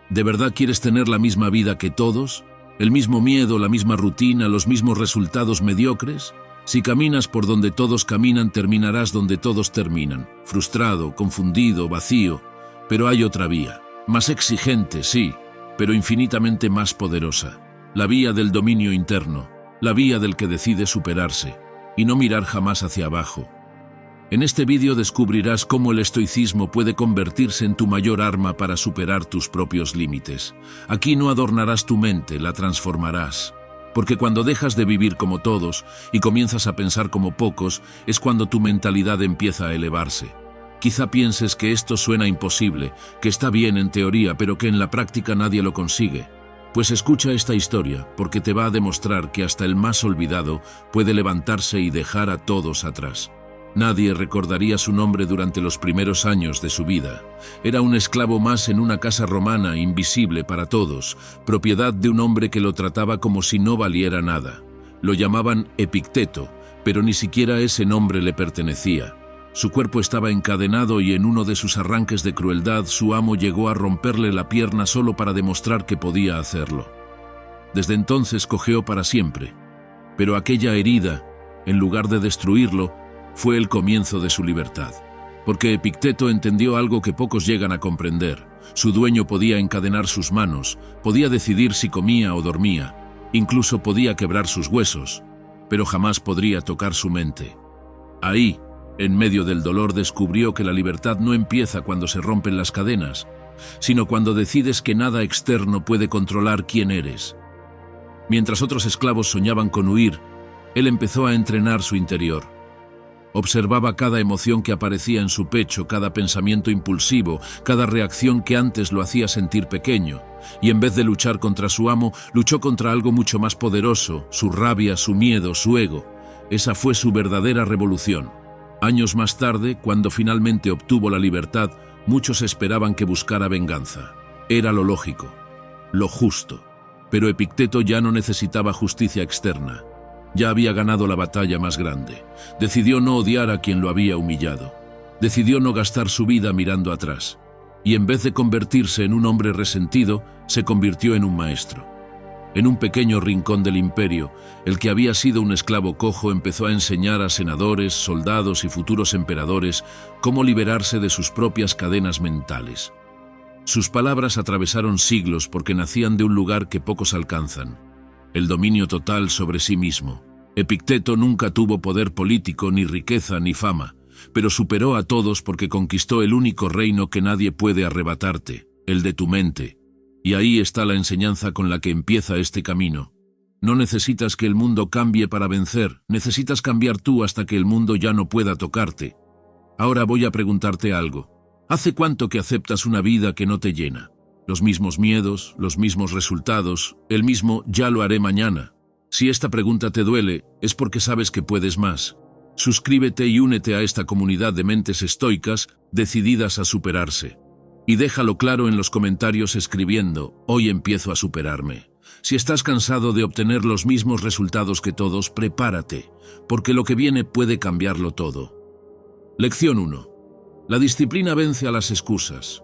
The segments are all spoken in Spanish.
¿De verdad quieres tener la misma vida que todos? ¿El mismo miedo, la misma rutina, los mismos resultados mediocres? Si caminas por donde todos caminan, terminarás donde todos terminan, frustrado, confundido, vacío. Pero hay otra vía, más exigente, sí, pero infinitamente más poderosa. La vía del dominio interno, la vía del que decide superarse y no mirar jamás hacia abajo. En este vídeo descubrirás cómo el estoicismo puede convertirse en tu mayor arma para superar tus propios límites. Aquí no adornarás tu mente, la transformarás. Porque cuando dejas de vivir como todos y comienzas a pensar como pocos, es cuando tu mentalidad empieza a elevarse. Quizá pienses que esto suena imposible, que está bien en teoría, pero que en la práctica nadie lo consigue. Pues escucha esta historia, porque te va a demostrar que hasta el más olvidado puede levantarse y dejar a todos atrás. Nadie recordaría su nombre durante los primeros años de su vida. Era un esclavo más en una casa romana, invisible para todos, propiedad de un hombre que lo trataba como si no valiera nada. Lo llamaban Epicteto, pero ni siquiera ese nombre le pertenecía. Su cuerpo estaba encadenado y en uno de sus arranques de crueldad su amo llegó a romperle la pierna solo para demostrar que podía hacerlo. Desde entonces cojeó para siempre, pero aquella herida, en lugar de destruirlo, fue el comienzo de su libertad. Porque Epicteto entendió algo que pocos llegan a comprender. Su dueño podía encadenar sus manos, podía decidir si comía o dormía, incluso podía quebrar sus huesos, pero jamás podría tocar su mente. Ahí, en medio del dolor, descubrió que la libertad no empieza cuando se rompen las cadenas, sino cuando decides que nada externo puede controlar quién eres. Mientras otros esclavos soñaban con huir, él empezó a entrenar su interior. Observaba cada emoción que aparecía en su pecho, cada pensamiento impulsivo, cada reacción que antes lo hacía sentir pequeño, y en vez de luchar contra su amo, luchó contra algo mucho más poderoso, su rabia, su miedo, su ego. Esa fue su verdadera revolución. Años más tarde, cuando finalmente obtuvo la libertad, muchos esperaban que buscara venganza. Era lo lógico, lo justo. Pero Epicteto ya no necesitaba justicia externa. Ya había ganado la batalla más grande. Decidió no odiar a quien lo había humillado. Decidió no gastar su vida mirando atrás. Y en vez de convertirse en un hombre resentido, se convirtió en un maestro. En un pequeño rincón del imperio, el que había sido un esclavo cojo empezó a enseñar a senadores, soldados y futuros emperadores cómo liberarse de sus propias cadenas mentales. Sus palabras atravesaron siglos porque nacían de un lugar que pocos alcanzan: el dominio total sobre sí mismo. Epicteto nunca tuvo poder político, ni riqueza, ni fama, pero superó a todos porque conquistó el único reino que nadie puede arrebatarte, el de tu mente. Y ahí está la enseñanza con la que empieza este camino. No necesitas que el mundo cambie para vencer, necesitas cambiar tú hasta que el mundo ya no pueda tocarte. Ahora voy a preguntarte algo. ¿Hace cuánto que aceptas una vida que no te llena? Los mismos miedos, los mismos resultados, el mismo «ya lo haré mañana». Si esta pregunta te duele, es porque sabes que puedes más. Suscríbete y únete a esta comunidad de mentes estoicas decididas a superarse. Y déjalo claro en los comentarios escribiendo «Hoy empiezo a superarme». Si estás cansado de obtener los mismos resultados que todos, prepárate, porque lo que viene puede cambiarlo todo. Lección 1. La disciplina vence a las excusas.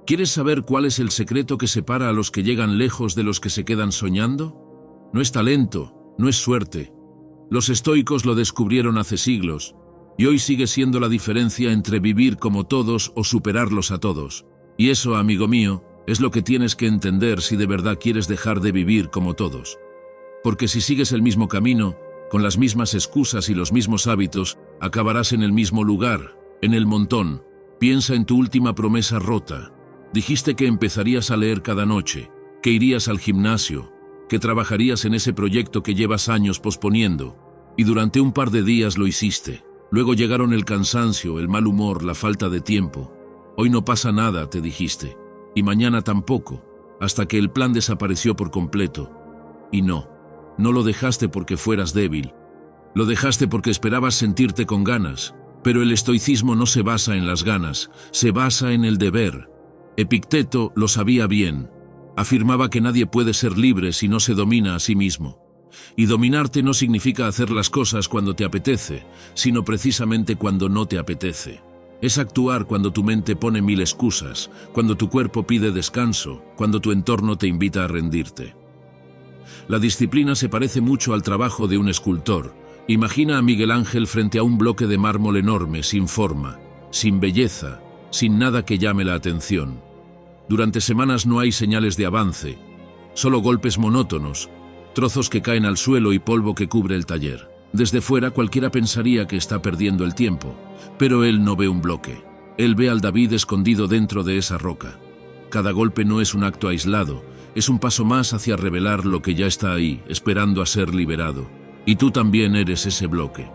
¿Quieres saber cuál es el secreto que separa a los que llegan lejos de los que se quedan soñando? No es talento, no es suerte. Los estoicos lo descubrieron hace siglos, y hoy sigue siendo la diferencia entre vivir como todos o superarlos a todos. Y eso, amigo mío, es lo que tienes que entender si de verdad quieres dejar de vivir como todos. Porque si sigues el mismo camino, con las mismas excusas y los mismos hábitos, acabarás en el mismo lugar, en el montón. Piensa en tu última promesa rota. Dijiste que empezarías a leer cada noche, que irías al gimnasio, que trabajarías en ese proyecto que llevas años posponiendo, y durante un par de días lo hiciste. Luego llegaron el cansancio, el mal humor, la falta de tiempo. Hoy no pasa nada, te dijiste, y mañana tampoco, hasta que el plan desapareció por completo. Y no lo dejaste porque fueras débil. Lo dejaste porque esperabas sentirte con ganas, pero el estoicismo no se basa en las ganas, se basa en el deber. Epicteto lo sabía bien. Afirmaba que nadie puede ser libre si no se domina a sí mismo. Y dominarte no significa hacer las cosas cuando te apetece, sino precisamente cuando no te apetece. Es actuar cuando tu mente pone mil excusas, cuando tu cuerpo pide descanso, cuando tu entorno te invita a rendirte. La disciplina se parece mucho al trabajo de un escultor. Imagina a Miguel Ángel frente a un bloque de mármol enorme, sin forma, sin belleza, sin nada que llame la atención. Durante semanas no hay señales de avance, solo golpes monótonos, trozos que caen al suelo y polvo que cubre el taller. Desde fuera cualquiera pensaría que está perdiendo el tiempo, pero él no ve un bloque. Él ve al David escondido dentro de esa roca. Cada golpe no es un acto aislado, es un paso más hacia revelar lo que ya está ahí, esperando a ser liberado. Y tú también eres ese bloque.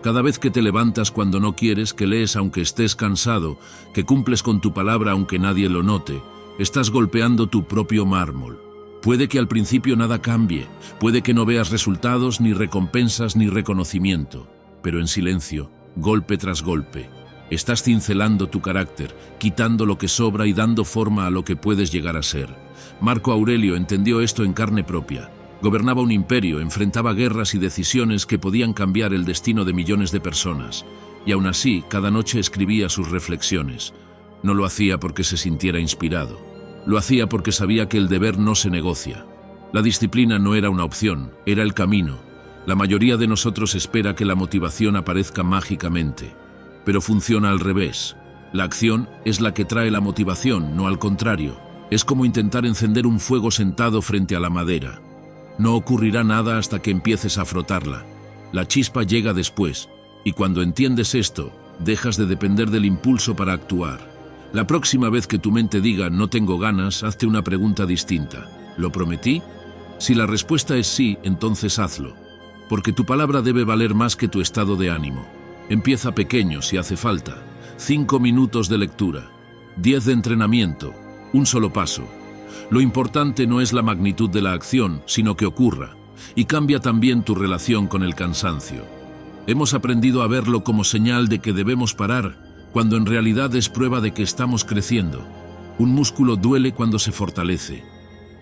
Cada vez que te levantas cuando no quieres, que lees aunque estés cansado, que cumples con tu palabra aunque nadie lo note, estás golpeando tu propio mármol. Puede que al principio nada cambie, puede que no veas resultados, ni recompensas, ni reconocimiento, pero en silencio, golpe tras golpe, estás cincelando tu carácter, quitando lo que sobra y dando forma a lo que puedes llegar a ser. Marco Aurelio entendió esto en carne propia. Gobernaba un imperio, enfrentaba guerras y decisiones que podían cambiar el destino de millones de personas, y aún así, cada noche escribía sus reflexiones. No lo hacía porque se sintiera inspirado. Lo hacía porque sabía que el deber no se negocia. La disciplina no era una opción, era el camino. La mayoría de nosotros espera que la motivación aparezca mágicamente, pero funciona al revés. La acción es la que trae la motivación, no al contrario. Es como intentar encender un fuego sentado frente a la madera. No ocurrirá nada hasta que empieces a frotarla. La chispa llega después, y cuando entiendes esto, dejas de depender del impulso para actuar. La próxima vez que tu mente diga no tengo ganas, hazte una pregunta distinta. ¿Lo prometí? Si la respuesta es sí, entonces hazlo. Porque tu palabra debe valer más que tu estado de ánimo. Empieza pequeño si hace falta. 5 minutos de lectura, 10 de entrenamiento, un solo paso. Lo importante no es la magnitud de la acción, sino que ocurra, y cambia también tu relación con el cansancio. Hemos aprendido a verlo como señal de que debemos parar, cuando en realidad es prueba de que estamos creciendo. Un músculo duele cuando se fortalece.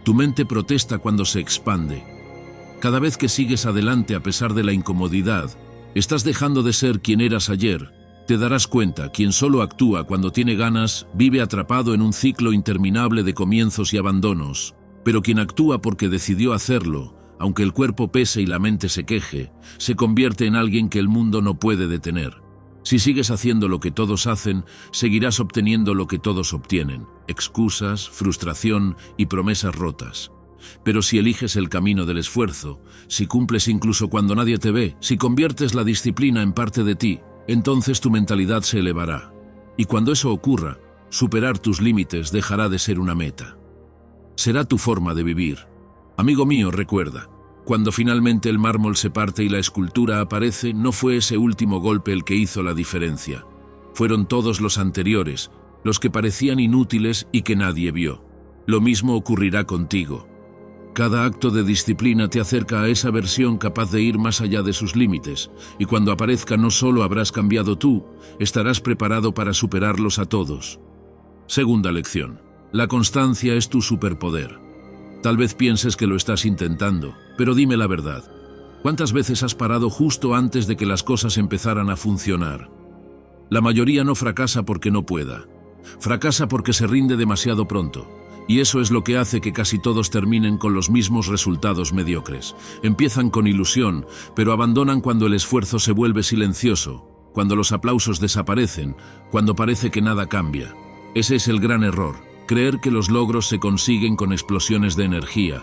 Tu mente protesta cuando se expande. Cada vez que sigues adelante a pesar de la incomodidad, estás dejando de ser quien eras ayer. Te darás cuenta, quien solo actúa cuando tiene ganas, vive atrapado en un ciclo interminable de comienzos y abandonos. Pero quien actúa porque decidió hacerlo, aunque el cuerpo pese y la mente se queje, se convierte en alguien que el mundo no puede detener. Si sigues haciendo lo que todos hacen, seguirás obteniendo lo que todos obtienen: excusas, frustración y promesas rotas. Pero si eliges el camino del esfuerzo, si cumples incluso cuando nadie te ve, si conviertes la disciplina en parte de ti, entonces tu mentalidad se elevará. Y cuando eso ocurra, superar tus límites dejará de ser una meta. Será tu forma de vivir. Amigo mío, recuerda, cuando finalmente el mármol se parte y la escultura aparece, no fue ese último golpe el que hizo la diferencia. Fueron todos los anteriores, los que parecían inútiles y que nadie vio. Lo mismo ocurrirá contigo. Cada acto de disciplina te acerca a esa versión capaz de ir más allá de sus límites, y cuando aparezca no solo habrás cambiado tú, estarás preparado para superarlos a todos. Segunda lección. La constancia es tu superpoder. Tal vez pienses que lo estás intentando, pero dime la verdad. ¿Cuántas veces has parado justo antes de que las cosas empezaran a funcionar? La mayoría no fracasa porque no pueda. Fracasa porque se rinde demasiado pronto. Y eso es lo que hace que casi todos terminen con los mismos resultados mediocres. Empiezan con ilusión, pero abandonan cuando el esfuerzo se vuelve silencioso, cuando los aplausos desaparecen, cuando parece que nada cambia. Ese es el gran error, creer que los logros se consiguen con explosiones de energía.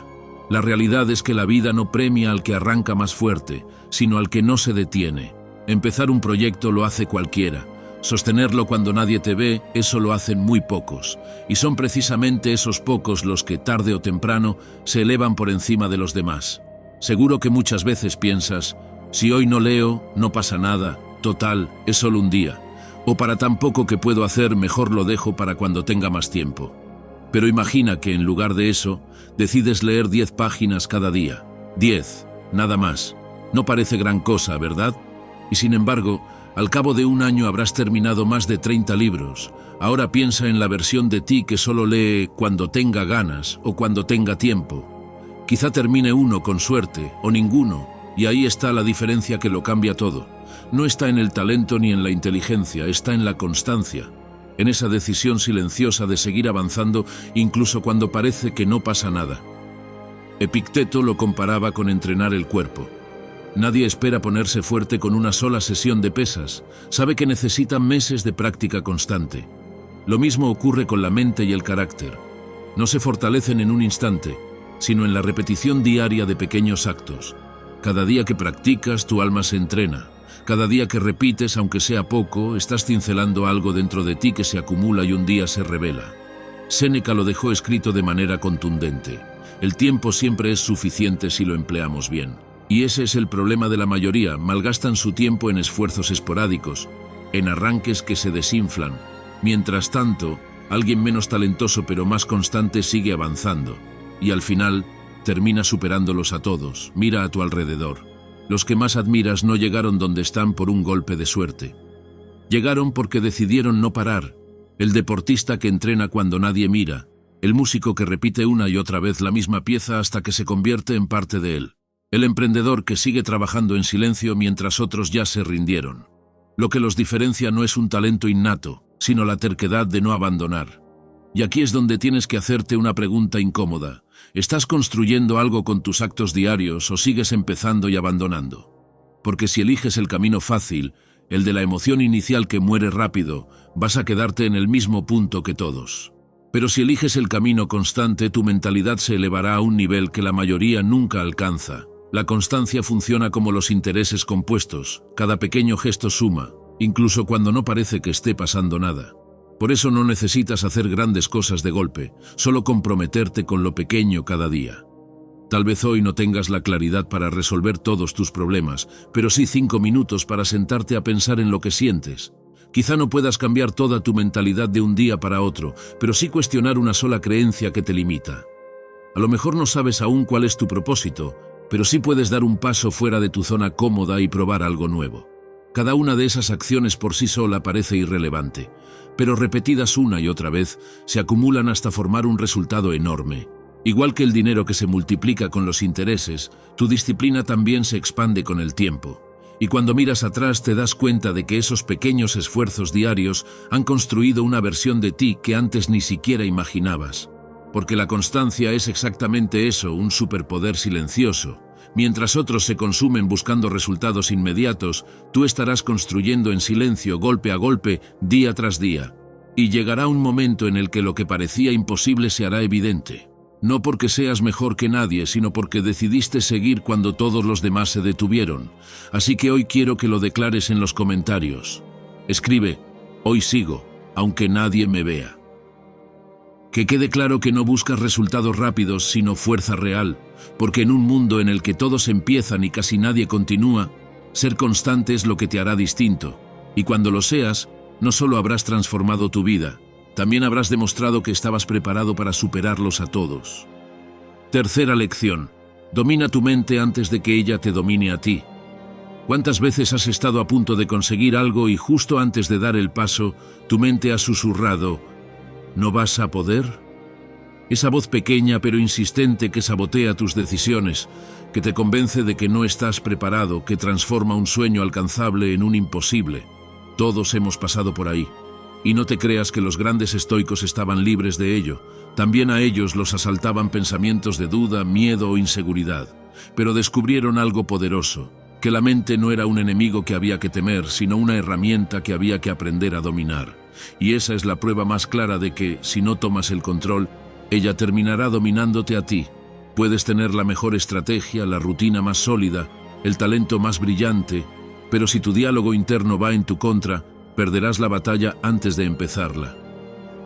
La realidad es que la vida no premia al que arranca más fuerte, sino al que no se detiene. Empezar un proyecto lo hace cualquiera. Sostenerlo cuando nadie te ve, eso lo hacen muy pocos, y son precisamente esos pocos los que tarde o temprano se elevan por encima de los demás. Seguro que muchas veces piensas, si hoy no leo, no pasa nada, total, es solo un día, o para tan poco que puedo hacer, mejor lo dejo para cuando tenga más tiempo. Pero imagina que en lugar de eso, decides leer 10 páginas cada día. 10, nada más. No parece gran cosa, ¿verdad? Y sin embargo, al cabo de un año habrás terminado más de 30 libros. Ahora piensa en la versión de ti que solo lee cuando tenga ganas o cuando tenga tiempo. Quizá termine uno con suerte o ninguno, y ahí está la diferencia que lo cambia todo. No está en el talento ni en la inteligencia, está en la constancia, en esa decisión silenciosa de seguir avanzando incluso cuando parece que no pasa nada. Epicteto lo comparaba con entrenar el cuerpo. Nadie espera ponerse fuerte con una sola sesión de pesas, sabe que necesita meses de práctica constante. Lo mismo ocurre con la mente y el carácter. No se fortalecen en un instante, sino en la repetición diaria de pequeños actos. Cada día que practicas, tu alma se entrena. Cada día que repites, aunque sea poco, estás cincelando algo dentro de ti que se acumula y un día se revela. Séneca lo dejó escrito de manera contundente. El tiempo siempre es suficiente si lo empleamos bien. Y ese es el problema de la mayoría, malgastan su tiempo en esfuerzos esporádicos, en arranques que se desinflan. Mientras tanto, alguien menos talentoso pero más constante sigue avanzando, y al final termina superándolos a todos. Mira a tu alrededor. Los que más admiras no llegaron donde están por un golpe de suerte. Llegaron porque decidieron no parar. El deportista que entrena cuando nadie mira, el músico que repite una y otra vez la misma pieza hasta que se convierte en parte de él. El emprendedor que sigue trabajando en silencio mientras otros ya se rindieron. Lo que los diferencia no es un talento innato, sino la terquedad de no abandonar. Y aquí es donde tienes que hacerte una pregunta incómoda. ¿Estás construyendo algo con tus actos diarios o sigues empezando y abandonando? Porque si eliges el camino fácil, el de la emoción inicial que muere rápido, vas a quedarte en el mismo punto que todos. Pero si eliges el camino constante, tu mentalidad se elevará a un nivel que la mayoría nunca alcanza. La constancia funciona como los intereses compuestos, cada pequeño gesto suma, incluso cuando no parece que esté pasando nada. Por eso no necesitas hacer grandes cosas de golpe, solo comprometerte con lo pequeño cada día. Tal vez hoy no tengas la claridad para resolver todos tus problemas, pero sí 5 minutos para sentarte a pensar en lo que sientes. Quizá no puedas cambiar toda tu mentalidad de un día para otro, pero sí cuestionar una sola creencia que te limita. A lo mejor no sabes aún cuál es tu propósito, pero sí puedes dar un paso fuera de tu zona cómoda y probar algo nuevo. Cada una de esas acciones por sí sola parece irrelevante, pero repetidas una y otra vez, se acumulan hasta formar un resultado enorme. Igual que el dinero que se multiplica con los intereses, tu disciplina también se expande con el tiempo. Y cuando miras atrás te das cuenta de que esos pequeños esfuerzos diarios han construido una versión de ti que antes ni siquiera imaginabas. Porque la constancia es exactamente eso, un superpoder silencioso. Mientras otros se consumen buscando resultados inmediatos, tú estarás construyendo en silencio, golpe a golpe, día tras día. Y llegará un momento en el que lo que parecía imposible se hará evidente. No porque seas mejor que nadie, sino porque decidiste seguir cuando todos los demás se detuvieron. Así que hoy quiero que lo declares en los comentarios. Escribe, hoy sigo, aunque nadie me vea. Que quede claro que no buscas resultados rápidos, sino fuerza real, porque en un mundo en el que todos empiezan y casi nadie continúa, ser constante es lo que te hará distinto, y cuando lo seas, no solo habrás transformado tu vida, también habrás demostrado que estabas preparado para superarlos a todos. Tercera lección: domina tu mente antes de que ella te domine a ti. ¿Cuántas veces has estado a punto de conseguir algo y justo antes de dar el paso, tu mente ha susurrado, ¿no vas a poder? Esa voz pequeña pero insistente que sabotea tus decisiones, que te convence de que no estás preparado, que transforma un sueño alcanzable en un imposible. Todos hemos pasado por ahí. Y no te creas que los grandes estoicos estaban libres de ello. También a ellos los asaltaban pensamientos de duda, miedo o inseguridad. Pero descubrieron algo poderoso, que la mente no era un enemigo que había que temer, sino una herramienta que había que aprender a dominar. Y esa es la prueba más clara de que, si no tomas el control, ella terminará dominándote a ti. Puedes tener la mejor estrategia, la rutina más sólida, el talento más brillante, pero si tu diálogo interno va en tu contra, perderás la batalla antes de empezarla.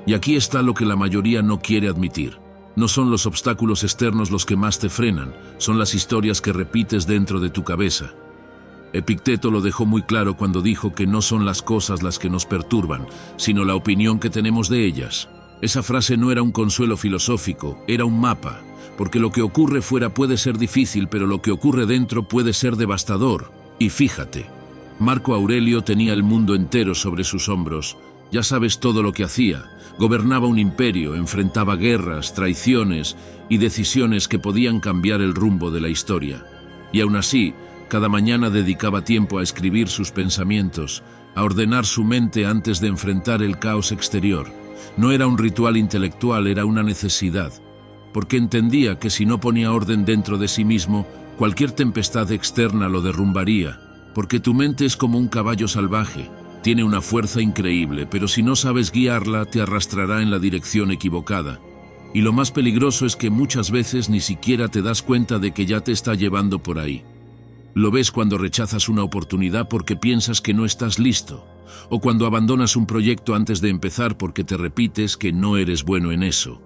Y aquí está lo que la mayoría no quiere admitir. No son los obstáculos externos los que más te frenan, son las historias que repites dentro de tu cabeza. Epicteto lo dejó muy claro cuando dijo que no son las cosas las que nos perturban, sino la opinión que tenemos de ellas. Esa frase no era un consuelo filosófico, era un mapa, porque lo que ocurre fuera puede ser difícil, pero lo que ocurre dentro puede ser devastador. Y fíjate, Marco Aurelio tenía el mundo entero sobre sus hombros. Ya sabes todo lo que hacía. Gobernaba un imperio, enfrentaba guerras, traiciones y decisiones que podían cambiar el rumbo de la historia. Y aún así, Cada mañana dedicaba tiempo a escribir sus pensamientos, a ordenar su mente antes de enfrentar el caos exterior. No era un ritual intelectual, era una necesidad, porque entendía que si no ponía orden dentro de sí mismo, cualquier tempestad externa lo derrumbaría, porque tu mente es como un caballo salvaje, tiene una fuerza increíble, pero si no sabes guiarla, te arrastrará en la dirección equivocada. Y lo más peligroso es que muchas veces ni siquiera te das cuenta de que ya te está llevando por ahí. Lo ves cuando rechazas una oportunidad porque piensas que no estás listo, o cuando abandonas un proyecto antes de empezar porque te repites que no eres bueno en eso.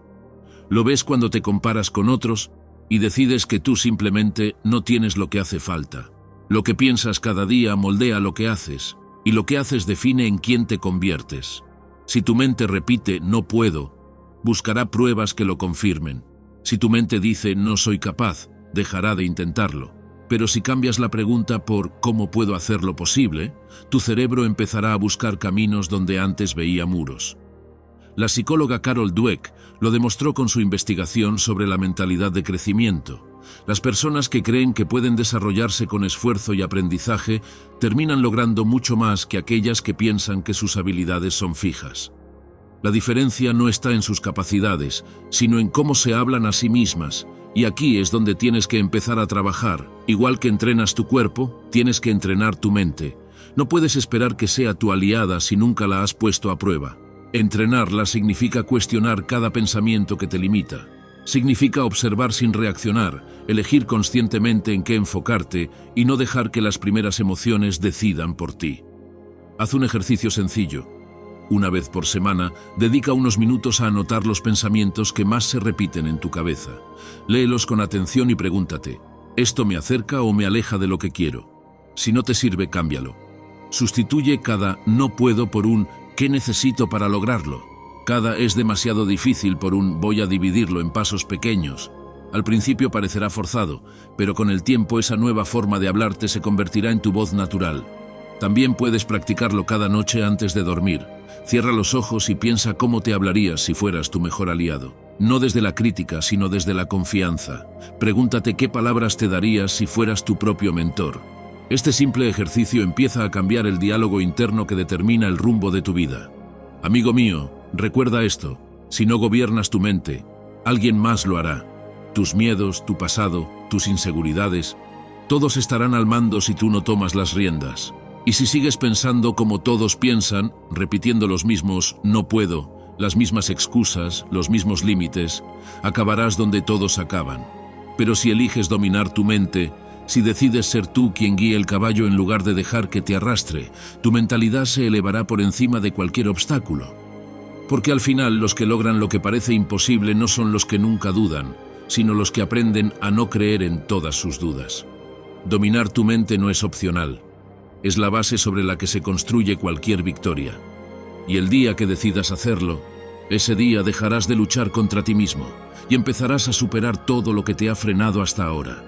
Lo ves cuando te comparas con otros y decides que tú simplemente no tienes lo que hace falta. Lo que piensas cada día moldea lo que haces, y lo que haces define en quién te conviertes. Si tu mente repite «no puedo», buscará pruebas que lo confirmen. Si tu mente dice «no soy capaz», dejará de intentarlo. Pero si cambias la pregunta por «¿cómo puedo hacerlo posible?», tu cerebro empezará a buscar caminos donde antes veía muros. La psicóloga Carol Dweck lo demostró con su investigación sobre la mentalidad de crecimiento. Las personas que creen que pueden desarrollarse con esfuerzo y aprendizaje terminan logrando mucho más que aquellas que piensan que sus habilidades son fijas. La diferencia no está en sus capacidades, sino en cómo se hablan a sí mismas, y aquí es donde tienes que empezar a trabajar. Igual que entrenas tu cuerpo, tienes que entrenar tu mente. No puedes esperar que sea tu aliada si nunca la has puesto a prueba. Entrenarla significa cuestionar cada pensamiento que te limita. Significa observar sin reaccionar, elegir conscientemente en qué enfocarte y no dejar que las primeras emociones decidan por ti. Haz un ejercicio sencillo. Una vez por semana, dedica unos minutos a anotar los pensamientos que más se repiten en tu cabeza. Léelos con atención y pregúntate, ¿esto me acerca o me aleja de lo que quiero? Si no te sirve, cámbialo. Sustituye cada «no puedo» por un «¿qué necesito para lograrlo?». Cada «es demasiado difícil» por un «voy a dividirlo en pasos pequeños». Al principio parecerá forzado, pero con el tiempo esa nueva forma de hablarte se convertirá en tu voz natural. También puedes practicarlo cada noche antes de dormir. Cierra los ojos y piensa cómo te hablarías si fueras tu mejor aliado. No desde la crítica, sino desde la confianza. Pregúntate qué palabras te darías si fueras tu propio mentor. Este simple ejercicio empieza a cambiar el diálogo interno que determina el rumbo de tu vida. Amigo mío, recuerda esto: si no gobiernas tu mente, alguien más lo hará. Tus miedos, tu pasado, tus inseguridades, todos estarán al mando si tú no tomas las riendas. Y si sigues pensando como todos piensan, repitiendo los mismos «no puedo», las mismas excusas, los mismos límites, acabarás donde todos acaban. Pero si eliges dominar tu mente, si decides ser tú quien guíe el caballo en lugar de dejar que te arrastre, tu mentalidad se elevará por encima de cualquier obstáculo. Porque al final los que logran lo que parece imposible no son los que nunca dudan, sino los que aprenden a no creer en todas sus dudas. Dominar tu mente no es opcional. Es la base sobre la que se construye cualquier victoria. Y el día que decidas hacerlo, ese día dejarás de luchar contra ti mismo y empezarás a superar todo lo que te ha frenado hasta ahora.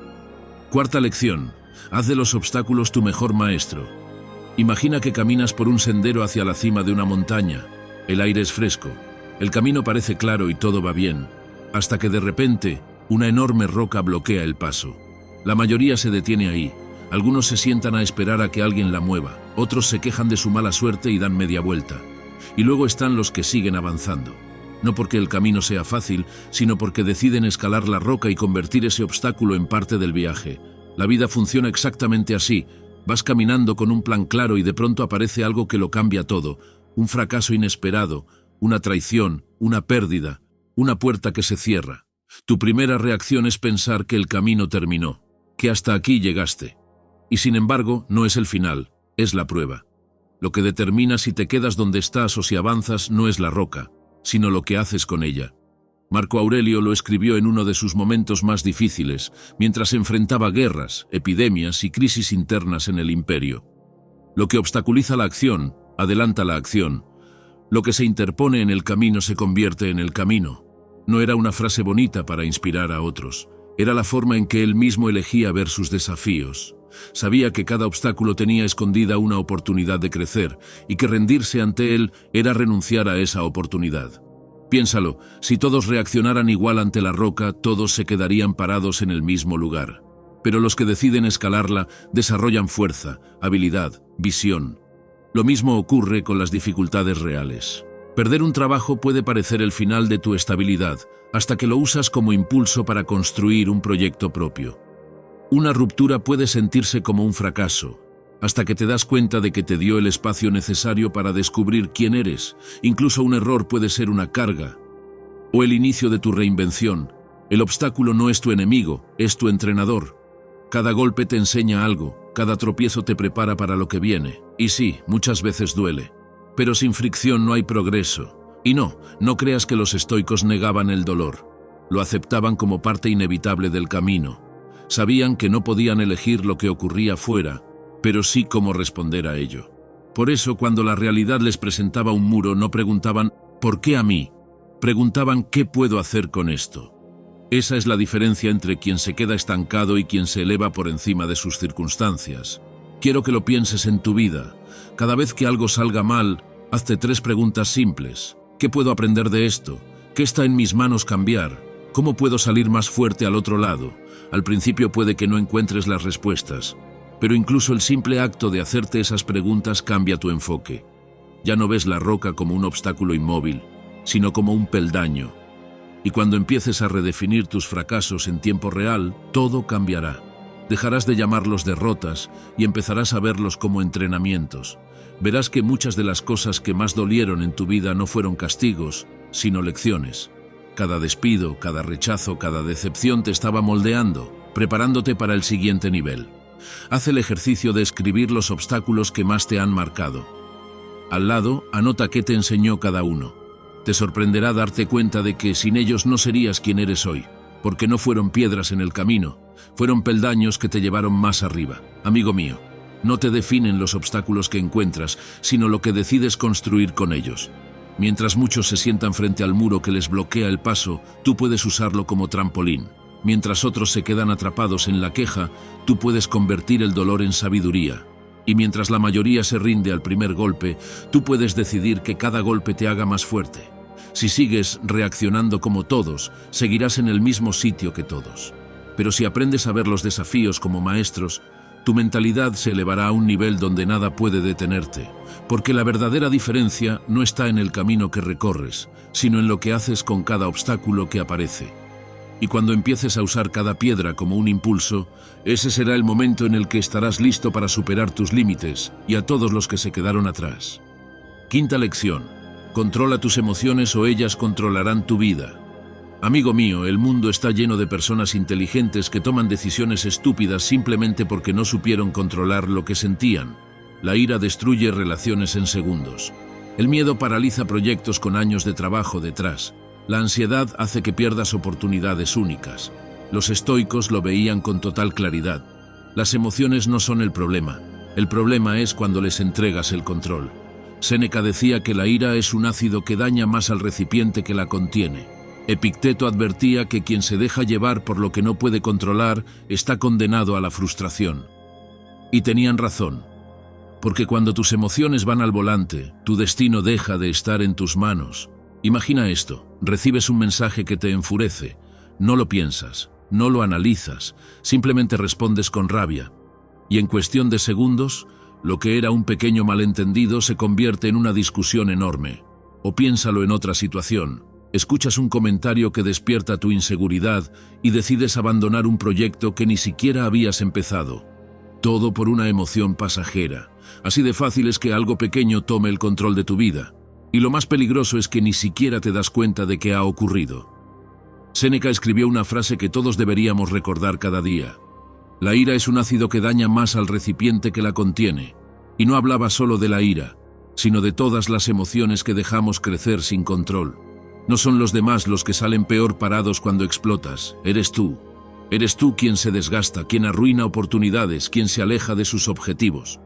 Cuarta lección: haz de los obstáculos tu mejor maestro. Imagina que caminas por un sendero hacia la cima de una montaña. El aire es fresco, el camino parece claro y todo va bien, hasta que de repente una enorme roca bloquea el paso. La mayoría se detiene ahí. Algunos se sientan a esperar a que alguien la mueva, otros se quejan de su mala suerte y dan media vuelta. Y luego están los que siguen avanzando. No porque el camino sea fácil, sino porque deciden escalar la roca y convertir ese obstáculo en parte del viaje. La vida funciona exactamente así. Vas caminando con un plan claro y de pronto aparece algo que lo cambia todo. Un fracaso inesperado, una traición, una pérdida, una puerta que se cierra. Tu primera reacción es pensar que el camino terminó, que hasta aquí llegaste. Y sin embargo, no es el final, es la prueba. Lo que determina si te quedas donde estás o si avanzas no es la roca, sino lo que haces con ella. Marco Aurelio lo escribió en uno de sus momentos más difíciles, mientras enfrentaba guerras, epidemias y crisis internas en el imperio. Lo que obstaculiza la acción, adelanta la acción. Lo que se interpone en el camino se convierte en el camino. No era una frase bonita para inspirar a otros. Era la forma en que él mismo elegía ver sus desafíos. Sabía que cada obstáculo tenía escondida una oportunidad de crecer y que rendirse ante él era renunciar a esa oportunidad. Piénsalo, si todos reaccionaran igual ante la roca, todos se quedarían parados en el mismo lugar. pero los que deciden escalarla desarrollan fuerza, habilidad, visión. Lo mismo ocurre con las dificultades reales. Perder un trabajo puede parecer el final de tu estabilidad, hasta que lo usas como impulso para construir un proyecto propio. Una ruptura puede sentirse como un fracaso, hasta que te das cuenta de que te dio el espacio necesario para descubrir quién eres. Incluso un error puede ser una carga, o el inicio de tu reinvención. El obstáculo no es tu enemigo, es tu entrenador. Cada golpe te enseña algo, cada tropiezo te prepara para lo que viene. Y sí, muchas veces duele. Pero sin fricción no hay progreso. Y no creas que los estoicos negaban el dolor. Lo aceptaban como parte inevitable del camino. Sabían que no podían elegir lo que ocurría fuera, pero sí cómo responder a ello. Por eso, cuando la realidad les presentaba un muro, no preguntaban ¿por qué a mí? Preguntaban ¿qué puedo hacer con esto? Esa es la diferencia entre quien se queda estancado y quien se eleva por encima de sus circunstancias. Quiero que lo pienses en tu vida. Cada vez que algo salga mal, hazte 3 preguntas simples. ¿Qué puedo aprender de esto? ¿Qué está en mis manos cambiar? ¿Cómo puedo salir más fuerte al otro lado? Al principio puede que no encuentres las respuestas, pero incluso el simple acto de hacerte esas preguntas cambia tu enfoque. Ya no ves la roca como un obstáculo inmóvil, sino como un peldaño. Y cuando empieces a redefinir tus fracasos en tiempo real, todo cambiará. Dejarás de llamarlos derrotas y empezarás a verlos como entrenamientos. Verás que muchas de las cosas que más dolieron en tu vida no fueron castigos, sino lecciones. Cada despido, cada rechazo, cada decepción te estaba moldeando, preparándote para el siguiente nivel. Haz el ejercicio de escribir los obstáculos que más te han marcado. Al lado, anota qué te enseñó cada uno. Te sorprenderá darte cuenta de que sin ellos no serías quien eres hoy, porque no fueron piedras en el camino, fueron peldaños que te llevaron más arriba. Amigo mío, no te definen los obstáculos que encuentras, sino lo que decides construir con ellos. Mientras muchos se sientan frente al muro que les bloquea el paso, tú puedes usarlo como trampolín. Mientras otros se quedan atrapados en la queja, tú puedes convertir el dolor en sabiduría. Y mientras la mayoría se rinde al primer golpe, tú puedes decidir que cada golpe te haga más fuerte. Si sigues reaccionando como todos, seguirás en el mismo sitio que todos. Pero si aprendes a ver los desafíos como maestros, tu mentalidad se elevará a un nivel donde nada puede detenerte, porque la verdadera diferencia no está en el camino que recorres, sino en lo que haces con cada obstáculo que aparece. Y cuando empieces a usar cada piedra como un impulso, ese será el momento en el que estarás listo para superar tus límites y a todos los que se quedaron atrás. Quinta lección: controla tus emociones o ellas controlarán tu vida. Amigo mío, el mundo está lleno de personas inteligentes que toman decisiones estúpidas simplemente porque no supieron controlar lo que sentían. La ira destruye relaciones en segundos. El miedo paraliza proyectos con años de trabajo detrás. La ansiedad hace que pierdas oportunidades únicas. Los estoicos lo veían con total claridad. Las emociones no son el problema es cuando les entregas el control. Séneca decía que la ira es un ácido que daña más al recipiente que la contiene. Epicteto advertía que quien se deja llevar por lo que no puede controlar está condenado a la frustración. Y tenían razón, porque cuando tus emociones van al volante, tu destino deja de estar en tus manos. Imagina esto: recibes un mensaje que te enfurece, no lo piensas, no lo analizas, simplemente respondes con rabia. Y en cuestión de segundos, lo que era un pequeño malentendido se convierte en una discusión enorme. O piénsalo en otra situación: escuchas un comentario que despierta tu inseguridad y decides abandonar un proyecto que ni siquiera habías empezado. Todo por una emoción pasajera. Así de fácil es que algo pequeño tome el control de tu vida. Y lo más peligroso es que ni siquiera te das cuenta de que ha ocurrido. Séneca escribió una frase que todos deberíamos recordar cada día: la ira es un ácido que daña más al recipiente que la contiene. Y no hablaba solo de la ira, sino de todas las emociones que dejamos crecer sin control. No son los demás los que salen peor parados cuando explotas, eres tú. Eres tú quien se desgasta, quien arruina oportunidades, quien se aleja de sus objetivos.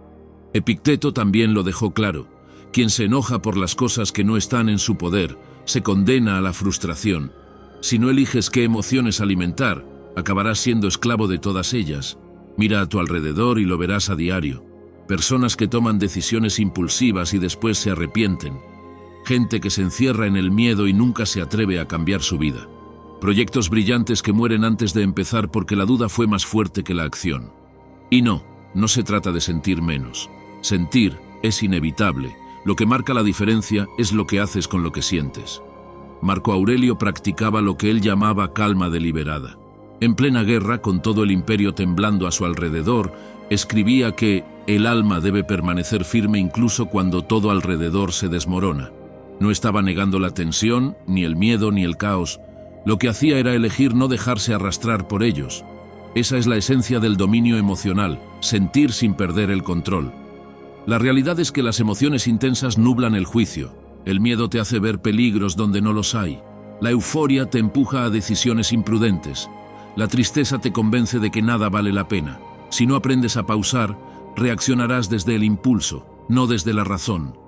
Epicteto también lo dejó claro: quien se enoja por las cosas que no están en su poder, se condena a la frustración. Si no eliges qué emociones alimentar, acabarás siendo esclavo de todas ellas. Mira a tu alrededor y lo verás a diario. Personas que toman decisiones impulsivas y después se arrepienten. Gente que se encierra en el miedo y nunca se atreve a cambiar su vida. Proyectos brillantes que mueren antes de empezar porque la duda fue más fuerte que la acción. Y no se trata de sentir menos. Sentir es inevitable. Lo que marca la diferencia es lo que haces con lo que sientes. Marco Aurelio practicaba lo que él llamaba calma deliberada. En plena guerra, con todo el imperio temblando a su alrededor, escribía que el alma debe permanecer firme incluso cuando todo alrededor se desmorona. No estaba negando la tensión, ni el miedo, ni el caos. Lo que hacía era elegir no dejarse arrastrar por ellos. Esa es la esencia del dominio emocional, sentir sin perder el control. La realidad es que las emociones intensas nublan el juicio. El miedo te hace ver peligros donde no los hay. La euforia te empuja a decisiones imprudentes. La tristeza te convence de que nada vale la pena. Si no aprendes a pausar, reaccionarás desde el impulso, no desde la razón.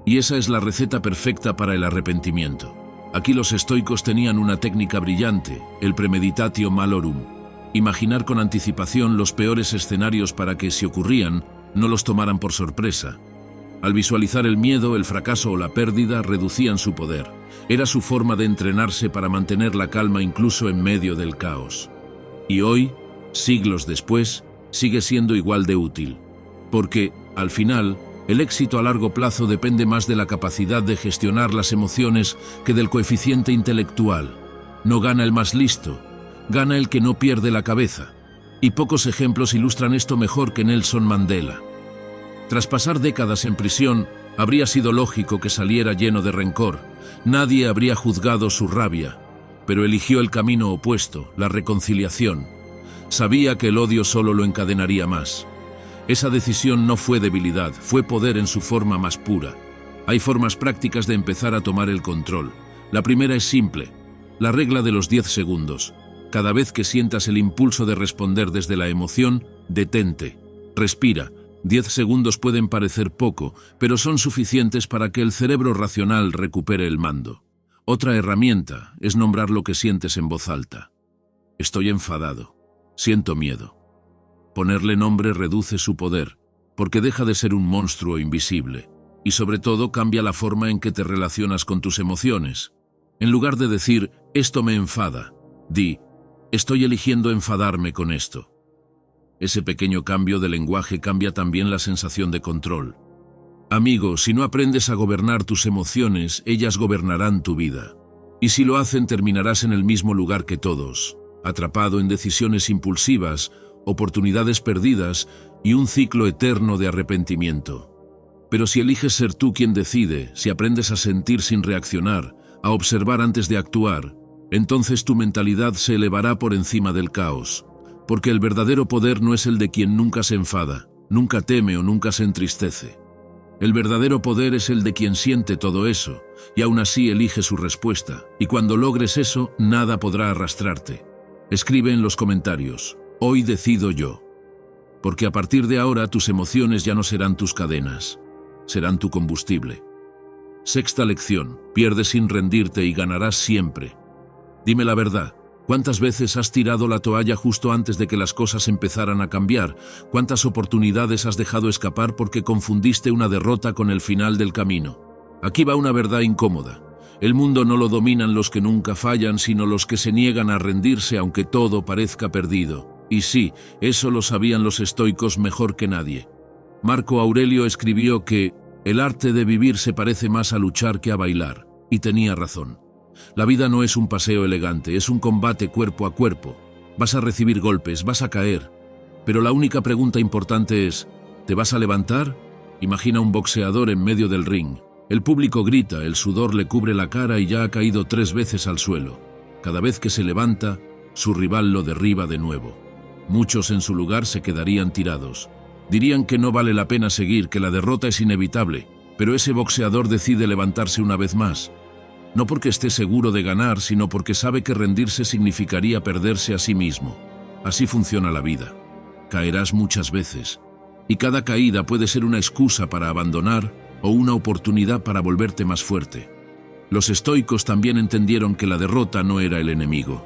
Y esa es la receta perfecta para el arrepentimiento. Aquí los estoicos tenían una técnica brillante, el premeditatio malorum. Imaginar con anticipación los peores escenarios para que, si ocurrían, no los tomaran por sorpresa. Al visualizar el miedo, el fracaso o la pérdida, reducían su poder. Era su forma de entrenarse para mantener la calma incluso en medio del caos. Y hoy, siglos después, sigue siendo igual de útil. Porque, al final, el éxito a largo plazo depende más de la capacidad de gestionar las emociones que del coeficiente intelectual. No gana el más listo, gana el que no pierde la cabeza. Y pocos ejemplos ilustran esto mejor que Nelson Mandela. Tras pasar décadas en prisión, habría sido lógico que saliera lleno de rencor. Nadie habría juzgado su rabia, pero eligió el camino opuesto, la reconciliación. Sabía que el odio solo lo encadenaría más. Esa decisión no fue debilidad, fue poder en su forma más pura. Hay formas prácticas de empezar a tomar el control. La primera es simple, la regla de los 10 segundos. Cada vez que sientas el impulso de responder desde la emoción, detente, respira. 10 segundos pueden parecer poco, pero son suficientes para que el cerebro racional recupere el mando. Otra herramienta es nombrar lo que sientes en voz alta. Estoy enfadado. Siento miedo. Ponerle nombre reduce su poder, porque deja de ser un monstruo invisible, y sobre todo cambia la forma en que te relacionas con tus emociones. En lugar de decir, esto me enfada, di, estoy eligiendo enfadarme con esto. Ese pequeño cambio de lenguaje cambia también la sensación de control. Amigo, si no aprendes a gobernar tus emociones, ellas gobernarán tu vida. Y si lo hacen, terminarás en el mismo lugar que todos, atrapado en decisiones impulsivas, oportunidades perdidas y un ciclo eterno de arrepentimiento. Pero si eliges ser tú quien decide, si aprendes a sentir sin reaccionar, a observar antes de actuar, entonces tu mentalidad se elevará por encima del caos. Porque el verdadero poder no es el de quien nunca se enfada, nunca teme o nunca se entristece. El verdadero poder es el de quien siente todo eso, y aún así elige su respuesta, y cuando logres eso, nada podrá arrastrarte. Escribe en los comentarios, hoy decido yo. Porque a partir de ahora tus emociones ya no serán tus cadenas, serán tu combustible. Sexta lección, pierde sin rendirte y ganarás siempre. Dime la verdad. ¿Cuántas veces has tirado la toalla justo antes de que las cosas empezaran a cambiar? ¿Cuántas oportunidades has dejado escapar porque confundiste una derrota con el final del camino? Aquí va una verdad incómoda. El mundo no lo dominan los que nunca fallan, sino los que se niegan a rendirse aunque todo parezca perdido. Y sí, eso lo sabían los estoicos mejor que nadie. Marco Aurelio escribió que el arte de vivir se parece más a luchar que a bailar, y tenía razón. La vida no es un paseo elegante, es un combate cuerpo a cuerpo. Vas a recibir golpes, vas a caer. Pero la única pregunta importante es, ¿te vas a levantar? Imagina un boxeador en medio del ring. El público grita, el sudor le cubre la cara y ya ha caído 3 veces al suelo. Cada vez que se levanta, su rival lo derriba de nuevo. Muchos en su lugar se quedarían tirados. Dirían que no vale la pena seguir, que la derrota es inevitable, pero ese boxeador decide levantarse una vez más. No porque esté seguro de ganar, sino porque sabe que rendirse significaría perderse a sí mismo. Así funciona la vida. Caerás muchas veces, y cada caída puede ser una excusa para abandonar o una oportunidad para volverte más fuerte. Los estoicos también entendieron que la derrota no era el enemigo.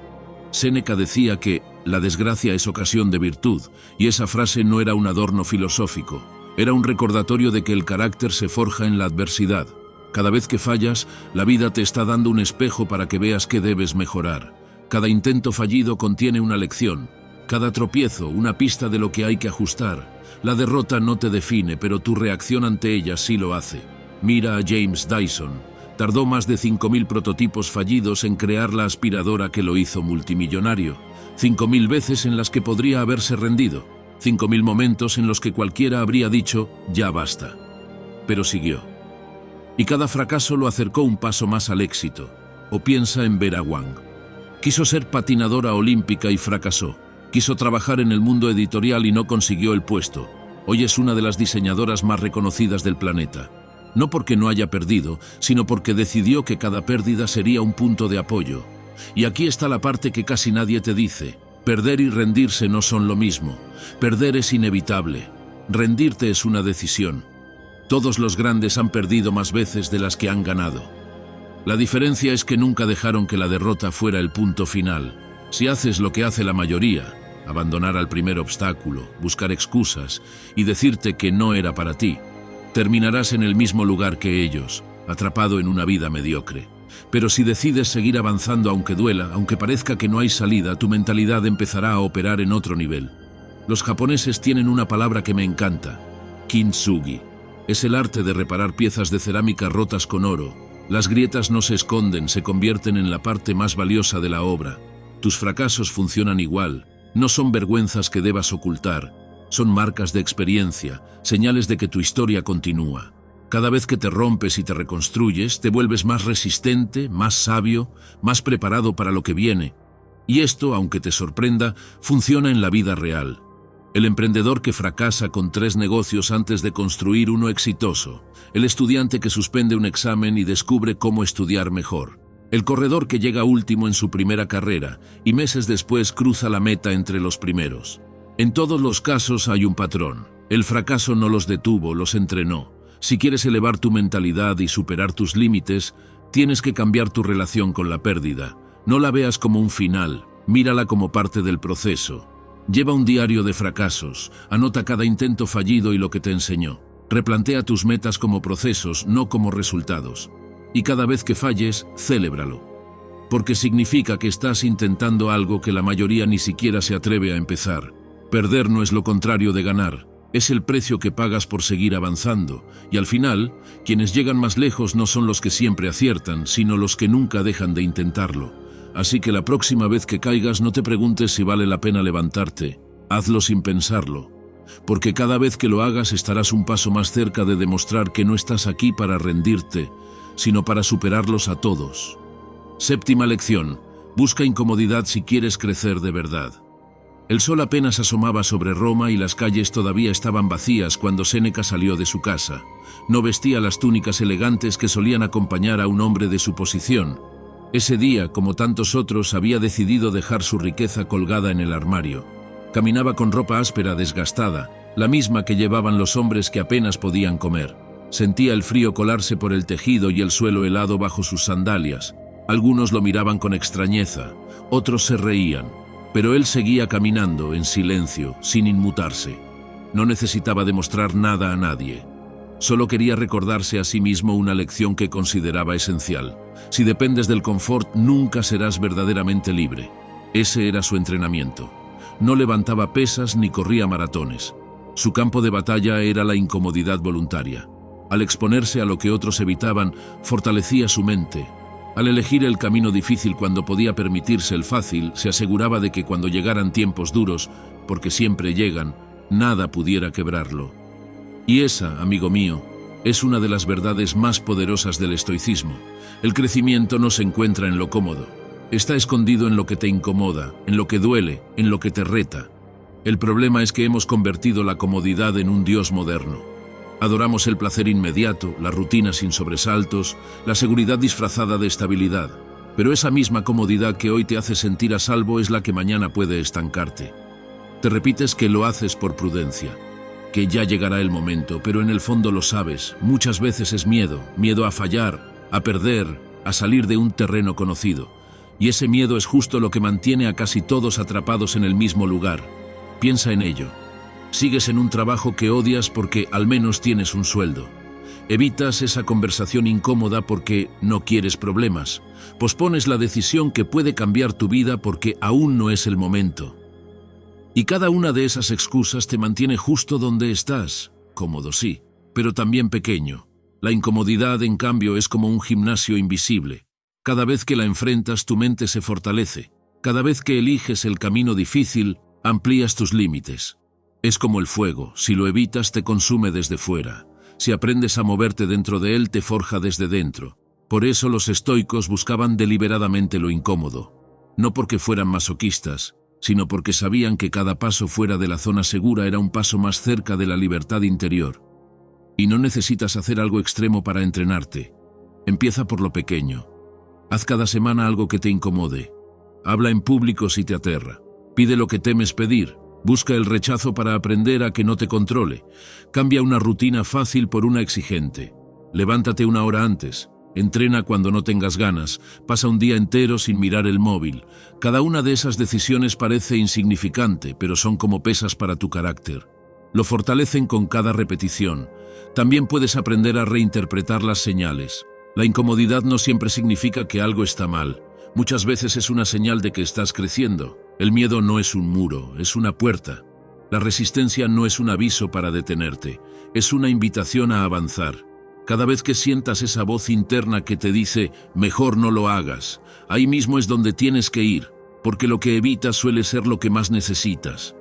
Séneca decía que la desgracia es ocasión de virtud, y esa frase no era un adorno filosófico, era un recordatorio de que el carácter se forja en la adversidad. Cada vez que fallas, la vida te está dando un espejo para que veas qué debes mejorar. Cada intento fallido contiene una lección, cada tropiezo una pista de lo que hay que ajustar. La derrota no te define, pero tu reacción ante ella sí lo hace. Mira a James Dyson. Tardó más de 5.000 prototipos fallidos en crear la aspiradora que lo hizo multimillonario. 5.000 veces en las que podría haberse rendido. 5.000 momentos en los que cualquiera habría dicho, ya basta. Pero siguió. Y cada fracaso lo acercó un paso más al éxito. O piensa en Vera Wang. Quiso ser patinadora olímpica y fracasó. Quiso trabajar en el mundo editorial y no consiguió el puesto. Hoy es una de las diseñadoras más reconocidas del planeta. No porque no haya perdido, sino porque decidió que cada pérdida sería un punto de apoyo. Y aquí está la parte que casi nadie te dice. Perder y rendirse no son lo mismo. Perder es inevitable. Rendirte es una decisión. Todos los grandes han perdido más veces de las que han ganado. La diferencia es que nunca dejaron que la derrota fuera el punto final. Si haces lo que hace la mayoría, abandonar al primer obstáculo, buscar excusas y decirte que no era para ti, terminarás en el mismo lugar que ellos, atrapado en una vida mediocre. Pero si decides seguir avanzando aunque duela, aunque parezca que no hay salida, tu mentalidad empezará a operar en otro nivel. Los japoneses tienen una palabra que me encanta, kintsugi. Es el arte de reparar piezas de cerámica rotas con oro. Las grietas no se esconden, se convierten en la parte más valiosa de la obra. Tus fracasos funcionan igual. No son vergüenzas que debas ocultar. Son marcas de experiencia, señales de que tu historia continúa. Cada vez que te rompes y te reconstruyes, te vuelves más resistente, más sabio, más preparado para lo que viene. Y esto, aunque te sorprenda, funciona en la vida real. El emprendedor que fracasa con 3 negocios antes de construir uno exitoso. El estudiante que suspende un examen y descubre cómo estudiar mejor. El corredor que llega último en su primera carrera y meses después cruza la meta entre los primeros. En todos los casos hay un patrón. El fracaso no los detuvo, los entrenó. Si quieres elevar tu mentalidad y superar tus límites, tienes que cambiar tu relación con la pérdida. No la veas como un final, mírala como parte del proceso. Lleva un diario de fracasos, anota cada intento fallido y lo que te enseñó. Replantea tus metas como procesos, no como resultados. Y cada vez que falles, celébralo. Porque significa que estás intentando algo que la mayoría ni siquiera se atreve a empezar. Perder no es lo contrario de ganar, es el precio que pagas por seguir avanzando. Y al final, quienes llegan más lejos no son los que siempre aciertan, sino los que nunca dejan de intentarlo. Así que la próxima vez que caigas no te preguntes si vale la pena levantarte, hazlo sin pensarlo. Porque cada vez que lo hagas estarás un paso más cerca de demostrar que no estás aquí para rendirte, sino para superarlos a todos. Séptima lección, busca incomodidad si quieres crecer de verdad. El sol apenas asomaba sobre Roma y las calles todavía estaban vacías cuando Séneca salió de su casa. No vestía las túnicas elegantes que solían acompañar a un hombre de su posición. Ese día, como tantos otros, había decidido dejar su riqueza colgada en el armario. Caminaba con ropa áspera, desgastada, la misma que llevaban los hombres que apenas podían comer. Sentía el frío colarse por el tejido y el suelo helado bajo sus sandalias. Algunos lo miraban con extrañeza, otros se reían. Pero él seguía caminando, en silencio, sin inmutarse. No necesitaba demostrar nada a nadie. Solo quería recordarse a sí mismo una lección que consideraba esencial. Si dependes del confort, nunca serás verdaderamente libre. Ese era su entrenamiento. No levantaba pesas ni corría maratones. Su campo de batalla era la incomodidad voluntaria. Al exponerse a lo que otros evitaban, fortalecía su mente. Al elegir el camino difícil cuando podía permitirse el fácil, se aseguraba de que cuando llegaran tiempos duros, porque siempre llegan, nada pudiera quebrarlo. Y esa, amigo mío, es una de las verdades más poderosas del estoicismo. El crecimiento no se encuentra en lo cómodo. Está escondido en lo que te incomoda, en lo que duele, en lo que te reta. El problema es que hemos convertido la comodidad en un dios moderno. Adoramos el placer inmediato, la rutina sin sobresaltos, la seguridad disfrazada de estabilidad. Pero esa misma comodidad que hoy te hace sentir a salvo es la que mañana puede estancarte. Te repites que lo haces por prudencia, que ya llegará el momento, pero en el fondo lo sabes. Muchas veces es miedo, miedo a fallar, a perder, a salir de un terreno conocido. Y ese miedo es justo lo que mantiene a casi todos atrapados en el mismo lugar. Piensa en ello. Sigues en un trabajo que odias porque al menos tienes un sueldo. Evitas esa conversación incómoda porque no quieres problemas. Pospones la decisión que puede cambiar tu vida porque aún no es el momento. Y cada una de esas excusas te mantiene justo donde estás. Cómodo, sí, pero también pequeño. La incomodidad, en cambio, es como un gimnasio invisible. Cada vez que la enfrentas, tu mente se fortalece. Cada vez que eliges el camino difícil, amplías tus límites. Es como el fuego, si lo evitas te consume desde fuera. Si aprendes a moverte dentro de él, te forja desde dentro. Por eso los estoicos buscaban deliberadamente lo incómodo. No porque fueran masoquistas, sino porque sabían que cada paso fuera de la zona segura era un paso más cerca de la libertad interior. Y no necesitas hacer algo extremo para entrenarte. Empieza por lo pequeño. Haz cada semana algo que te incomode. Habla en público si te aterra. Pide lo que temes pedir. Busca el rechazo para aprender a que no te controle. Cambia una rutina fácil por una exigente. Levántate una hora antes. Entrena cuando no tengas ganas. Pasa un día entero sin mirar el móvil. Cada una de esas decisiones parece insignificante, pero son como pesas para tu carácter. Lo fortalecen con cada repetición. También puedes aprender a reinterpretar las señales. La incomodidad no siempre significa que algo está mal. Muchas veces es una señal de que estás creciendo. El miedo no es un muro, es una puerta. La resistencia no es un aviso para detenerte, es una invitación a avanzar. Cada vez que sientas esa voz interna que te dice, mejor no lo hagas, ahí mismo es donde tienes que ir, porque lo que evitas suele ser lo que más necesitas.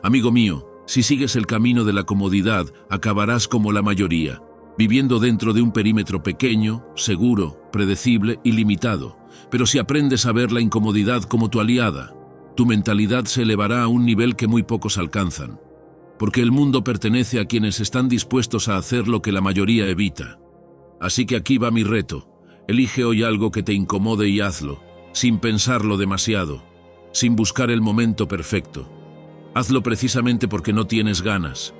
Amigo mío, si sigues el camino de la comodidad, acabarás como la mayoría, viviendo dentro de un perímetro pequeño, seguro, predecible y limitado. Pero si aprendes a ver la incomodidad como tu aliada, tu mentalidad se elevará a un nivel que muy pocos alcanzan. Porque el mundo pertenece a quienes están dispuestos a hacer lo que la mayoría evita. Así que aquí va mi reto. Elige hoy algo que te incomode y hazlo, sin pensarlo demasiado, sin buscar el momento perfecto. Hazlo precisamente porque no tienes ganas,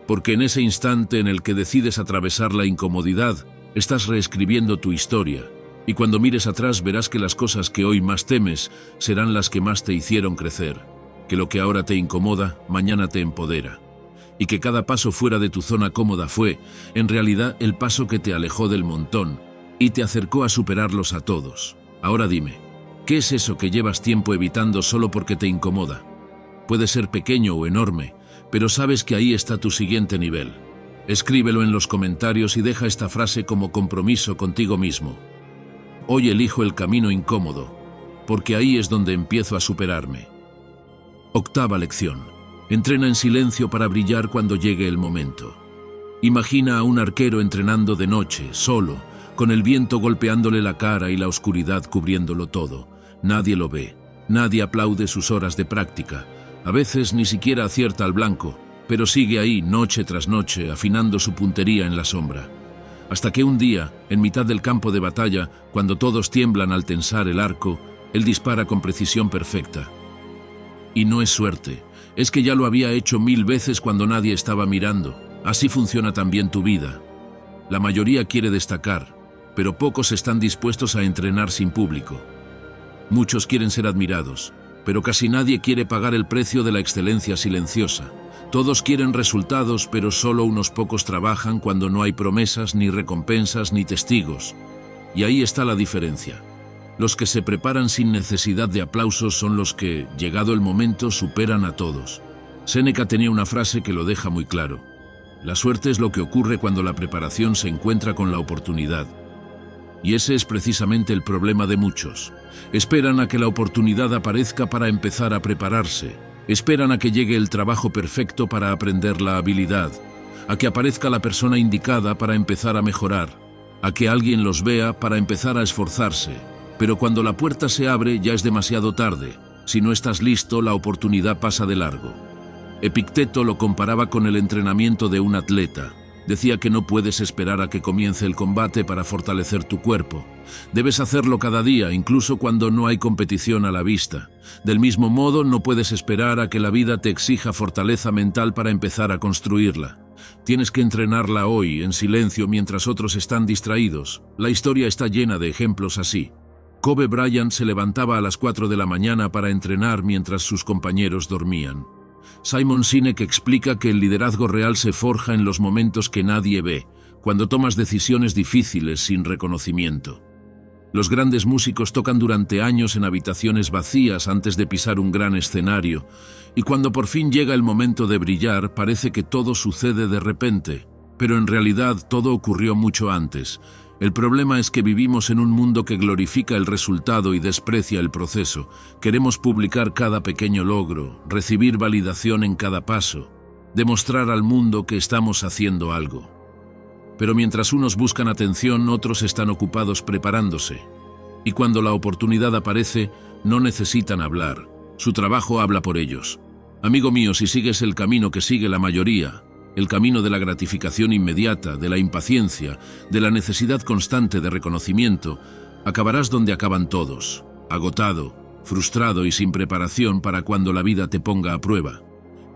porque en ese instante en el que decides atravesar la incomodidad, estás reescribiendo tu historia. Y cuando mires atrás verás que las cosas que hoy más temes serán las que más te hicieron crecer, que lo que ahora te incomoda, mañana te empodera, y que cada paso fuera de tu zona cómoda fue, en realidad, el paso que te alejó del montón y te acercó a superarlos a todos. Ahora dime, ¿qué es eso que llevas tiempo evitando solo porque te incomoda? Puede ser pequeño o enorme, pero sabes que ahí está tu siguiente nivel. Escríbelo en los comentarios y deja esta frase como compromiso contigo mismo. Hoy elijo el camino incómodo, porque ahí es donde empiezo a superarme. Octava lección. Entrena en silencio para brillar cuando llegue el momento. Imagina a un arquero entrenando de noche, solo, con el viento golpeándole la cara y la oscuridad cubriéndolo todo. Nadie lo ve, nadie aplaude sus horas de práctica. A veces ni siquiera acierta al blanco, pero sigue ahí noche tras noche, afinando su puntería en la sombra. Hasta que un día, en mitad del campo de batalla, cuando todos tiemblan al tensar el arco, él dispara con precisión perfecta. Y no es suerte, es que ya lo había hecho 1000 veces cuando nadie estaba mirando. Así funciona también tu vida. La mayoría quiere destacar, pero pocos están dispuestos a entrenar sin público. Muchos quieren ser admirados, pero casi nadie quiere pagar el precio de la excelencia silenciosa. Todos quieren resultados, pero solo unos pocos trabajan cuando no hay promesas, ni recompensas, ni testigos. Y ahí está la diferencia. Los que se preparan sin necesidad de aplausos son los que, llegado el momento, superan a todos. Séneca tenía una frase que lo deja muy claro. La suerte es lo que ocurre cuando la preparación se encuentra con la oportunidad. Y ese es precisamente el problema de muchos. Esperan a que la oportunidad aparezca para empezar a prepararse. Esperan a que llegue el trabajo perfecto para aprender la habilidad, a que aparezca la persona indicada para empezar a mejorar, a que alguien los vea para empezar a esforzarse. Pero cuando la puerta se abre ya es demasiado tarde. Si no estás listo, la oportunidad pasa de largo. Epicteto lo comparaba con el entrenamiento de un atleta. Decía que no puedes esperar a que comience el combate para fortalecer tu cuerpo. Debes hacerlo cada día, incluso cuando no hay competición a la vista. Del mismo modo, no puedes esperar a que la vida te exija fortaleza mental para empezar a construirla. Tienes que entrenarla hoy, en silencio, mientras otros están distraídos. La historia está llena de ejemplos así. Kobe Bryant se levantaba a las 4 de la mañana para entrenar mientras sus compañeros dormían. Simon Sinek explica que el liderazgo real se forja en los momentos que nadie ve, cuando tomas decisiones difíciles sin reconocimiento. Los grandes músicos tocan durante años en habitaciones vacías antes de pisar un gran escenario, y cuando por fin llega el momento de brillar, parece que todo sucede de repente, pero en realidad todo ocurrió mucho antes. El problema es que vivimos en un mundo que glorifica el resultado y desprecia el proceso. Queremos publicar cada pequeño logro, recibir validación en cada paso, demostrar al mundo que estamos haciendo algo. Pero mientras unos buscan atención, otros están ocupados preparándose. Y cuando la oportunidad aparece, no necesitan hablar. Su trabajo habla por ellos. Amigo mío, si sigues el camino que sigue la mayoría, el camino de la gratificación inmediata, de la impaciencia, de la necesidad constante de reconocimiento, acabarás donde acaban todos, agotado, frustrado y sin preparación para cuando la vida te ponga a prueba.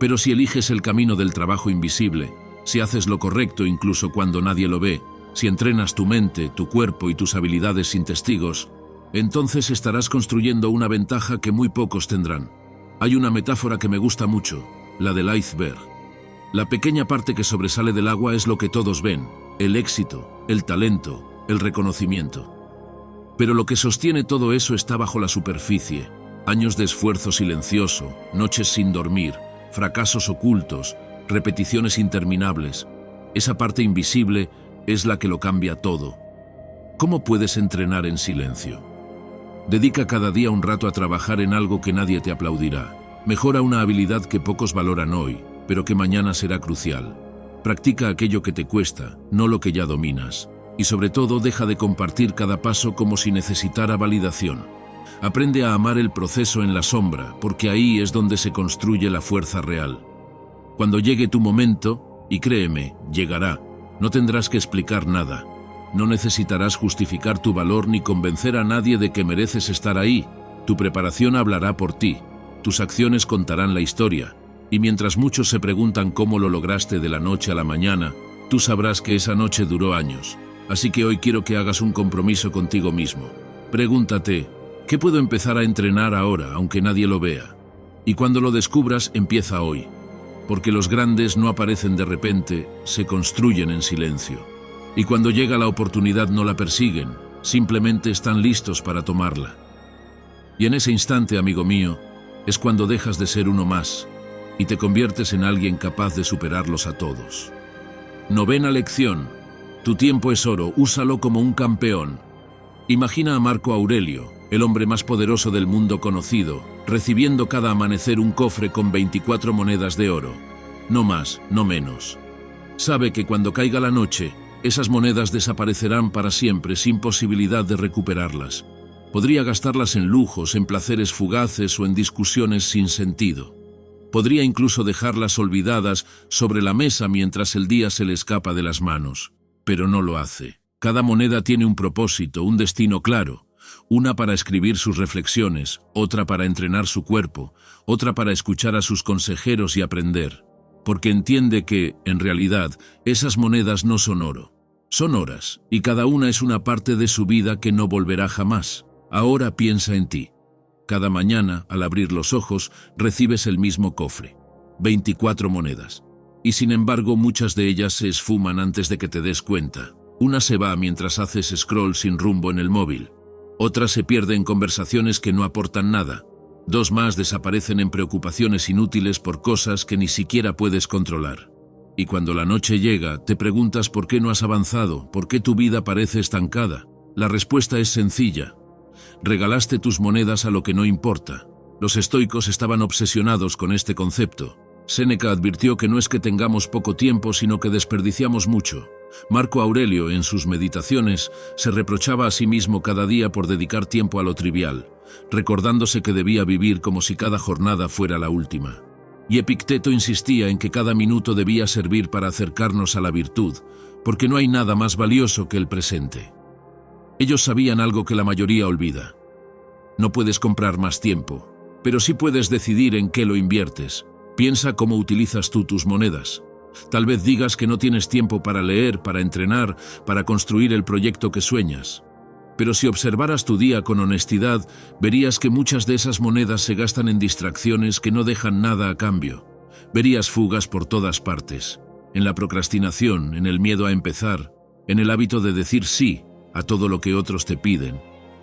Pero si eliges el camino del trabajo invisible, si haces lo correcto incluso cuando nadie lo ve, si entrenas tu mente, tu cuerpo y tus habilidades sin testigos, entonces estarás construyendo una ventaja que muy pocos tendrán. Hay una metáfora que me gusta mucho, la del iceberg. La pequeña parte que sobresale del agua es lo que todos ven, el éxito, el talento, el reconocimiento. Pero lo que sostiene todo eso está bajo la superficie, años de esfuerzo silencioso, noches sin dormir, fracasos ocultos, repeticiones interminables. Esa parte invisible es la que lo cambia todo. ¿Cómo puedes entrenar en silencio? Dedica cada día un rato a trabajar en algo que nadie te aplaudirá. Mejora una habilidad que pocos valoran hoy, pero que mañana será crucial. Practica aquello que te cuesta, no lo que ya dominas. Y sobre todo, deja de compartir cada paso como si necesitara validación. Aprende a amar el proceso en la sombra, porque ahí es donde se construye la fuerza real. Cuando llegue tu momento, y créeme, llegará, no tendrás que explicar nada. No necesitarás justificar tu valor ni convencer a nadie de que mereces estar ahí. Tu preparación hablará por ti. Tus acciones contarán la historia. Y mientras muchos se preguntan cómo lo lograste de la noche a la mañana, tú sabrás que esa noche duró años. Así que hoy quiero que hagas un compromiso contigo mismo. Pregúntate, ¿qué puedo empezar a entrenar ahora, aunque nadie lo vea? Y cuando lo descubras, empieza hoy. Porque los grandes no aparecen de repente, se construyen en silencio. Y cuando llega la oportunidad no la persiguen, simplemente están listos para tomarla. Y en ese instante, amigo mío, es cuando dejas de ser uno más y te conviertes en alguien capaz de superarlos a todos. Novena lección. Tu tiempo es oro, úsalo como un campeón. Imagina a Marco Aurelio, el hombre más poderoso del mundo conocido, recibiendo cada amanecer un cofre con 24 monedas de oro. No más, no menos. Sabe que cuando caiga la noche, esas monedas desaparecerán para siempre sin posibilidad de recuperarlas. Podría gastarlas en lujos, en placeres fugaces o en discusiones sin sentido. Podría incluso dejarlas olvidadas sobre la mesa mientras el día se le escapa de las manos. Pero no lo hace. Cada moneda tiene un propósito, un destino claro. Una para escribir sus reflexiones, otra para entrenar su cuerpo, otra para escuchar a sus consejeros y aprender. Porque entiende que, en realidad, esas monedas no son oro. Son horas, y cada una es una parte de su vida que no volverá jamás. Ahora piensa en ti. Cada mañana, al abrir los ojos, recibes el mismo cofre. 24 monedas. Y sin embargo, muchas de ellas se esfuman antes de que te des cuenta. Una se va mientras haces scroll sin rumbo en el móvil. Otra se pierde en conversaciones que no aportan nada. 2 más desaparecen en preocupaciones inútiles por cosas que ni siquiera puedes controlar. Y cuando la noche llega, te preguntas por qué no has avanzado, por qué tu vida parece estancada. La respuesta es sencilla. Regalaste tus monedas a lo que no importa. Los estoicos estaban obsesionados con este concepto. Séneca advirtió que no es que tengamos poco tiempo, sino que desperdiciamos mucho. Marco Aurelio, en sus meditaciones, se reprochaba a sí mismo cada día por dedicar tiempo a lo trivial, recordándose que debía vivir como si cada jornada fuera la última. Y Epicteto insistía en que cada minuto debía servir para acercarnos a la virtud, porque no hay nada más valioso que el presente. Ellos sabían algo que la mayoría olvida. No puedes comprar más tiempo, pero sí puedes decidir en qué lo inviertes. Piensa cómo utilizas tú tus monedas. Tal vez digas que no tienes tiempo para leer, para entrenar, para construir el proyecto que sueñas. Pero si observaras tu día con honestidad, verías que muchas de esas monedas se gastan en distracciones que no dejan nada a cambio. Verías fugas por todas partes. En la procrastinación, en el miedo a empezar, en el hábito de decir sí a todo lo que otros te piden.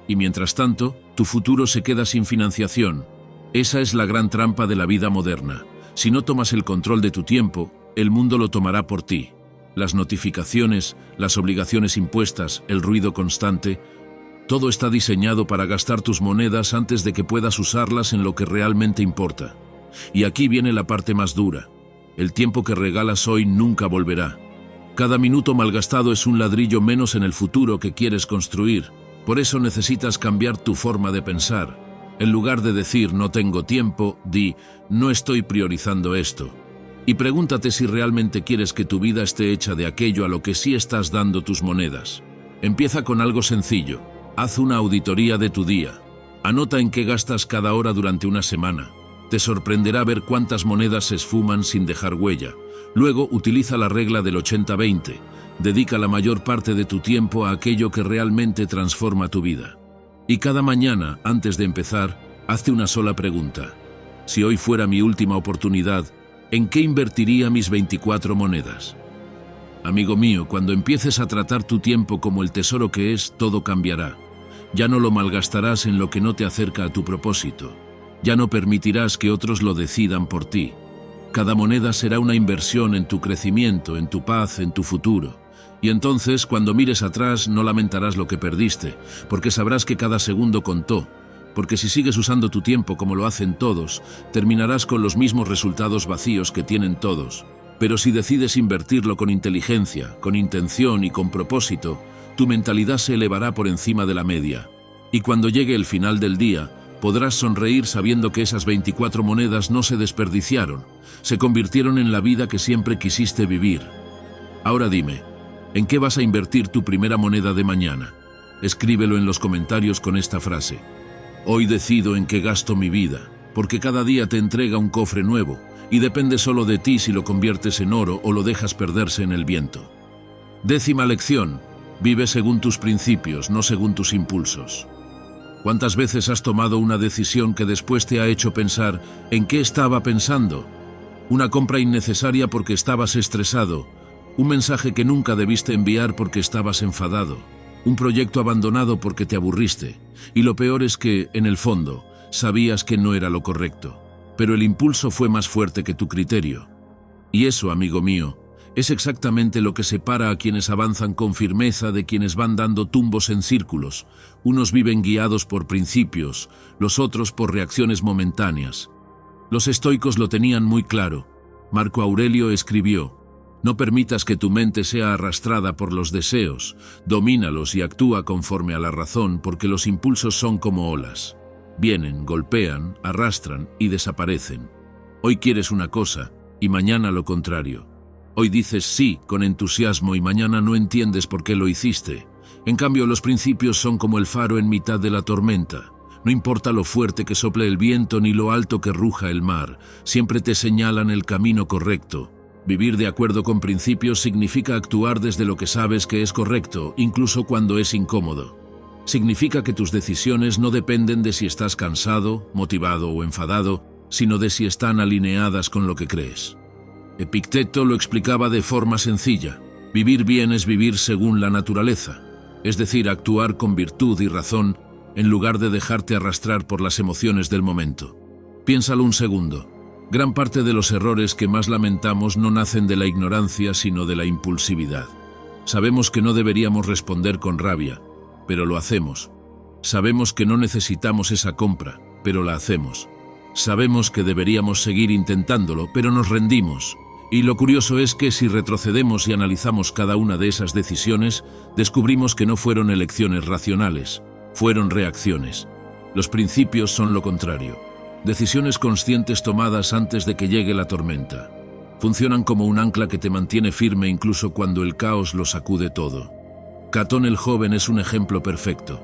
Y mientras tanto, tu futuro se queda sin financiación. Esa es la gran trampa de la vida moderna. Si no tomas el control de tu tiempo, el mundo lo tomará por ti. Las notificaciones, las obligaciones impuestas, el ruido constante, todo está diseñado para gastar tus monedas antes de que puedas usarlas en lo que realmente importa. Y aquí viene la parte más dura. El tiempo que regalas hoy nunca volverá. Cada minuto malgastado es un ladrillo menos en el futuro que quieres construir. Por eso necesitas cambiar tu forma de pensar. En lugar de decir no tengo tiempo, di no estoy priorizando esto. Y pregúntate si realmente quieres que tu vida esté hecha de aquello a lo que sí estás dando tus monedas. Empieza con algo sencillo. Haz una auditoría de tu día. Anota en qué gastas cada hora durante una semana. Te sorprenderá ver cuántas monedas se esfuman sin dejar huella. Luego utiliza la regla del 80-20. Dedica la mayor parte de tu tiempo a aquello que realmente transforma tu vida. Y cada mañana, antes de empezar, hazte una sola pregunta. Si hoy fuera mi última oportunidad, ¿en qué invertiría mis 24 monedas? Amigo mío, cuando empieces a tratar tu tiempo como el tesoro que es, todo cambiará. Ya no lo malgastarás en lo que no te acerca a tu propósito. Ya no permitirás que otros lo decidan por ti. Cada moneda será una inversión en tu crecimiento, en tu paz, en tu futuro. Y entonces, cuando mires atrás, no lamentarás lo que perdiste, porque sabrás que cada segundo contó. Porque si sigues usando tu tiempo como lo hacen todos, terminarás con los mismos resultados vacíos que tienen todos. Pero si decides invertirlo con inteligencia, con intención y con propósito, tu mentalidad se elevará por encima de la media. Y cuando llegue el final del día, podrás sonreír sabiendo que esas 24 monedas no se desperdiciaron, se convirtieron en la vida que siempre quisiste vivir. Ahora dime, ¿en qué vas a invertir tu primera moneda de mañana? Escríbelo en los comentarios con esta frase. Hoy decido en qué gasto mi vida, porque cada día te entrega un cofre nuevo, y depende solo de ti si lo conviertes en oro o lo dejas perderse en el viento. 10ª lección. Vive según tus principios, no según tus impulsos. ¿Cuántas veces has tomado una decisión que después te ha hecho pensar en qué estaba pensando? Una compra innecesaria porque estabas estresado, un mensaje que nunca debiste enviar porque estabas enfadado, un proyecto abandonado porque te aburriste, y lo peor es que, en el fondo, sabías que no era lo correcto, pero el impulso fue más fuerte que tu criterio. Y eso, amigo mío, es exactamente lo que separa a quienes avanzan con firmeza de quienes van dando tumbos en círculos. Unos viven guiados por principios, los otros por reacciones momentáneas. Los estoicos lo tenían muy claro. Marco Aurelio escribió: no permitas que tu mente sea arrastrada por los deseos, domínalos y actúa conforme a la razón, porque los impulsos son como olas. Vienen, golpean, arrastran y desaparecen. Hoy quieres una cosa y mañana lo contrario. Hoy dices sí con entusiasmo y mañana no entiendes por qué lo hiciste. En cambio, los principios son como el faro en mitad de la tormenta. No importa lo fuerte que sople el viento ni lo alto que ruja el mar, siempre te señalan el camino correcto. Vivir de acuerdo con principios significa actuar desde lo que sabes que es correcto, incluso cuando es incómodo. Significa que tus decisiones no dependen de si estás cansado, motivado o enfadado, sino de si están alineadas con lo que crees. Epicteto lo explicaba de forma sencilla. Vivir bien es vivir según la naturaleza, es decir, actuar con virtud y razón en lugar de dejarte arrastrar por las emociones del momento. Piénsalo un segundo. Gran parte de los errores que más lamentamos no nacen de la ignorancia, sino de la impulsividad. Sabemos que no deberíamos responder con rabia, pero lo hacemos. Sabemos que no necesitamos esa compra, pero la hacemos. Sabemos que deberíamos seguir intentándolo, pero nos rendimos. Y lo curioso es que si retrocedemos y analizamos cada una de esas decisiones, descubrimos que no fueron elecciones racionales, fueron reacciones. Los principios son lo contrario. Decisiones conscientes tomadas antes de que llegue la tormenta. Funcionan como un ancla que te mantiene firme incluso cuando el caos lo sacude todo. Catón el joven es un ejemplo perfecto.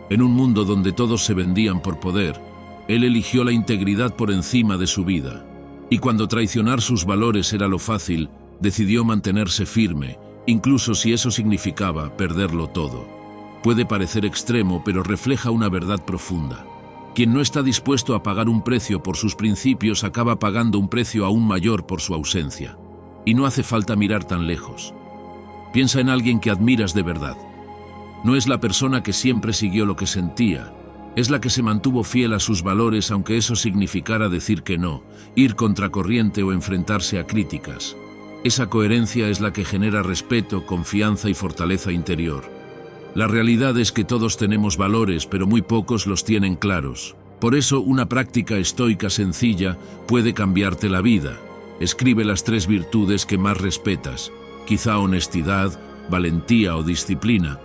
En un mundo donde todos se vendían por poder, él eligió la integridad por encima de su vida. Y cuando traicionar sus valores era lo fácil, decidió mantenerse firme, incluso si eso significaba perderlo todo. Puede parecer extremo, pero refleja una verdad profunda. Quien no está dispuesto a pagar un precio por sus principios acaba pagando un precio aún mayor por su ausencia. Y no hace falta mirar tan lejos. Piensa en alguien que admiras de verdad. No es la persona que siempre siguió lo que sentía, es la que se mantuvo fiel a sus valores aunque eso significara decir que no, ir contracorriente o enfrentarse a críticas. Esa coherencia es la que genera respeto, confianza y fortaleza interior. La realidad es que todos tenemos valores, pero muy pocos los tienen claros. Por eso, una práctica estoica sencilla puede cambiarte la vida. Escribe las 3 virtudes que más respetas, quizá honestidad, valentía o disciplina.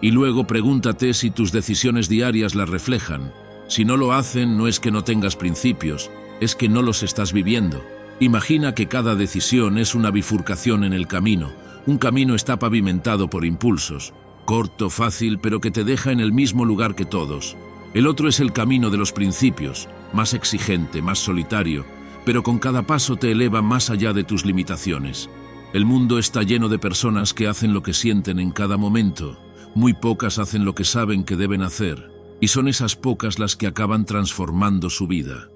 Y luego pregúntate si tus decisiones diarias las reflejan. Si no lo hacen, no es que no tengas principios, es que no los estás viviendo. Imagina que cada decisión es una bifurcación en el camino. Un camino está pavimentado por impulsos. Corto, fácil, pero que te deja en el mismo lugar que todos. El otro es el camino de los principios, más exigente, más solitario, pero con cada paso te eleva más allá de tus limitaciones. El mundo está lleno de personas que hacen lo que sienten en cada momento. Muy pocas hacen lo que saben que deben hacer, y son esas pocas las que acaban transformando su vida.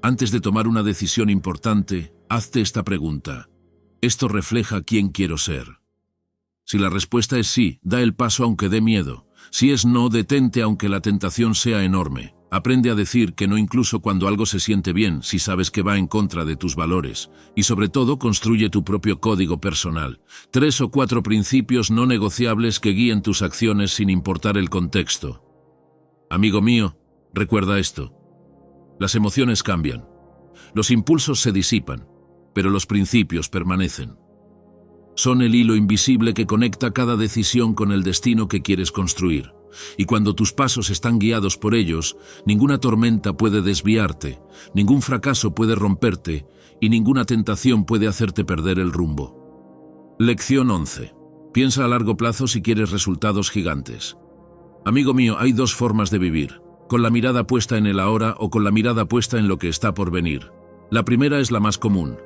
Antes de tomar una decisión importante, hazte esta pregunta. ¿Esto refleja quién quiero ser? Si la respuesta es sí, da el paso aunque dé miedo. Si es no, detente aunque la tentación sea enorme. Aprende a decir que no incluso cuando algo se siente bien, si sabes que va en contra de tus valores. Y sobre todo, construye tu propio código personal. 3 o 4 principios no negociables que guíen tus acciones sin importar el contexto. Amigo mío, recuerda esto. Las emociones cambian. Los impulsos se disipan, pero los principios permanecen. Son el hilo invisible que conecta cada decisión con el destino que quieres construir. Y cuando tus pasos están guiados por ellos, ninguna tormenta puede desviarte, ningún fracaso puede romperte y ninguna tentación puede hacerte perder el rumbo. Lección 11. Piensa a largo plazo si quieres resultados gigantes. Amigo mío, hay 2 formas de vivir, con la mirada puesta en el ahora o con la mirada puesta en lo que está por venir. La primera es la más común,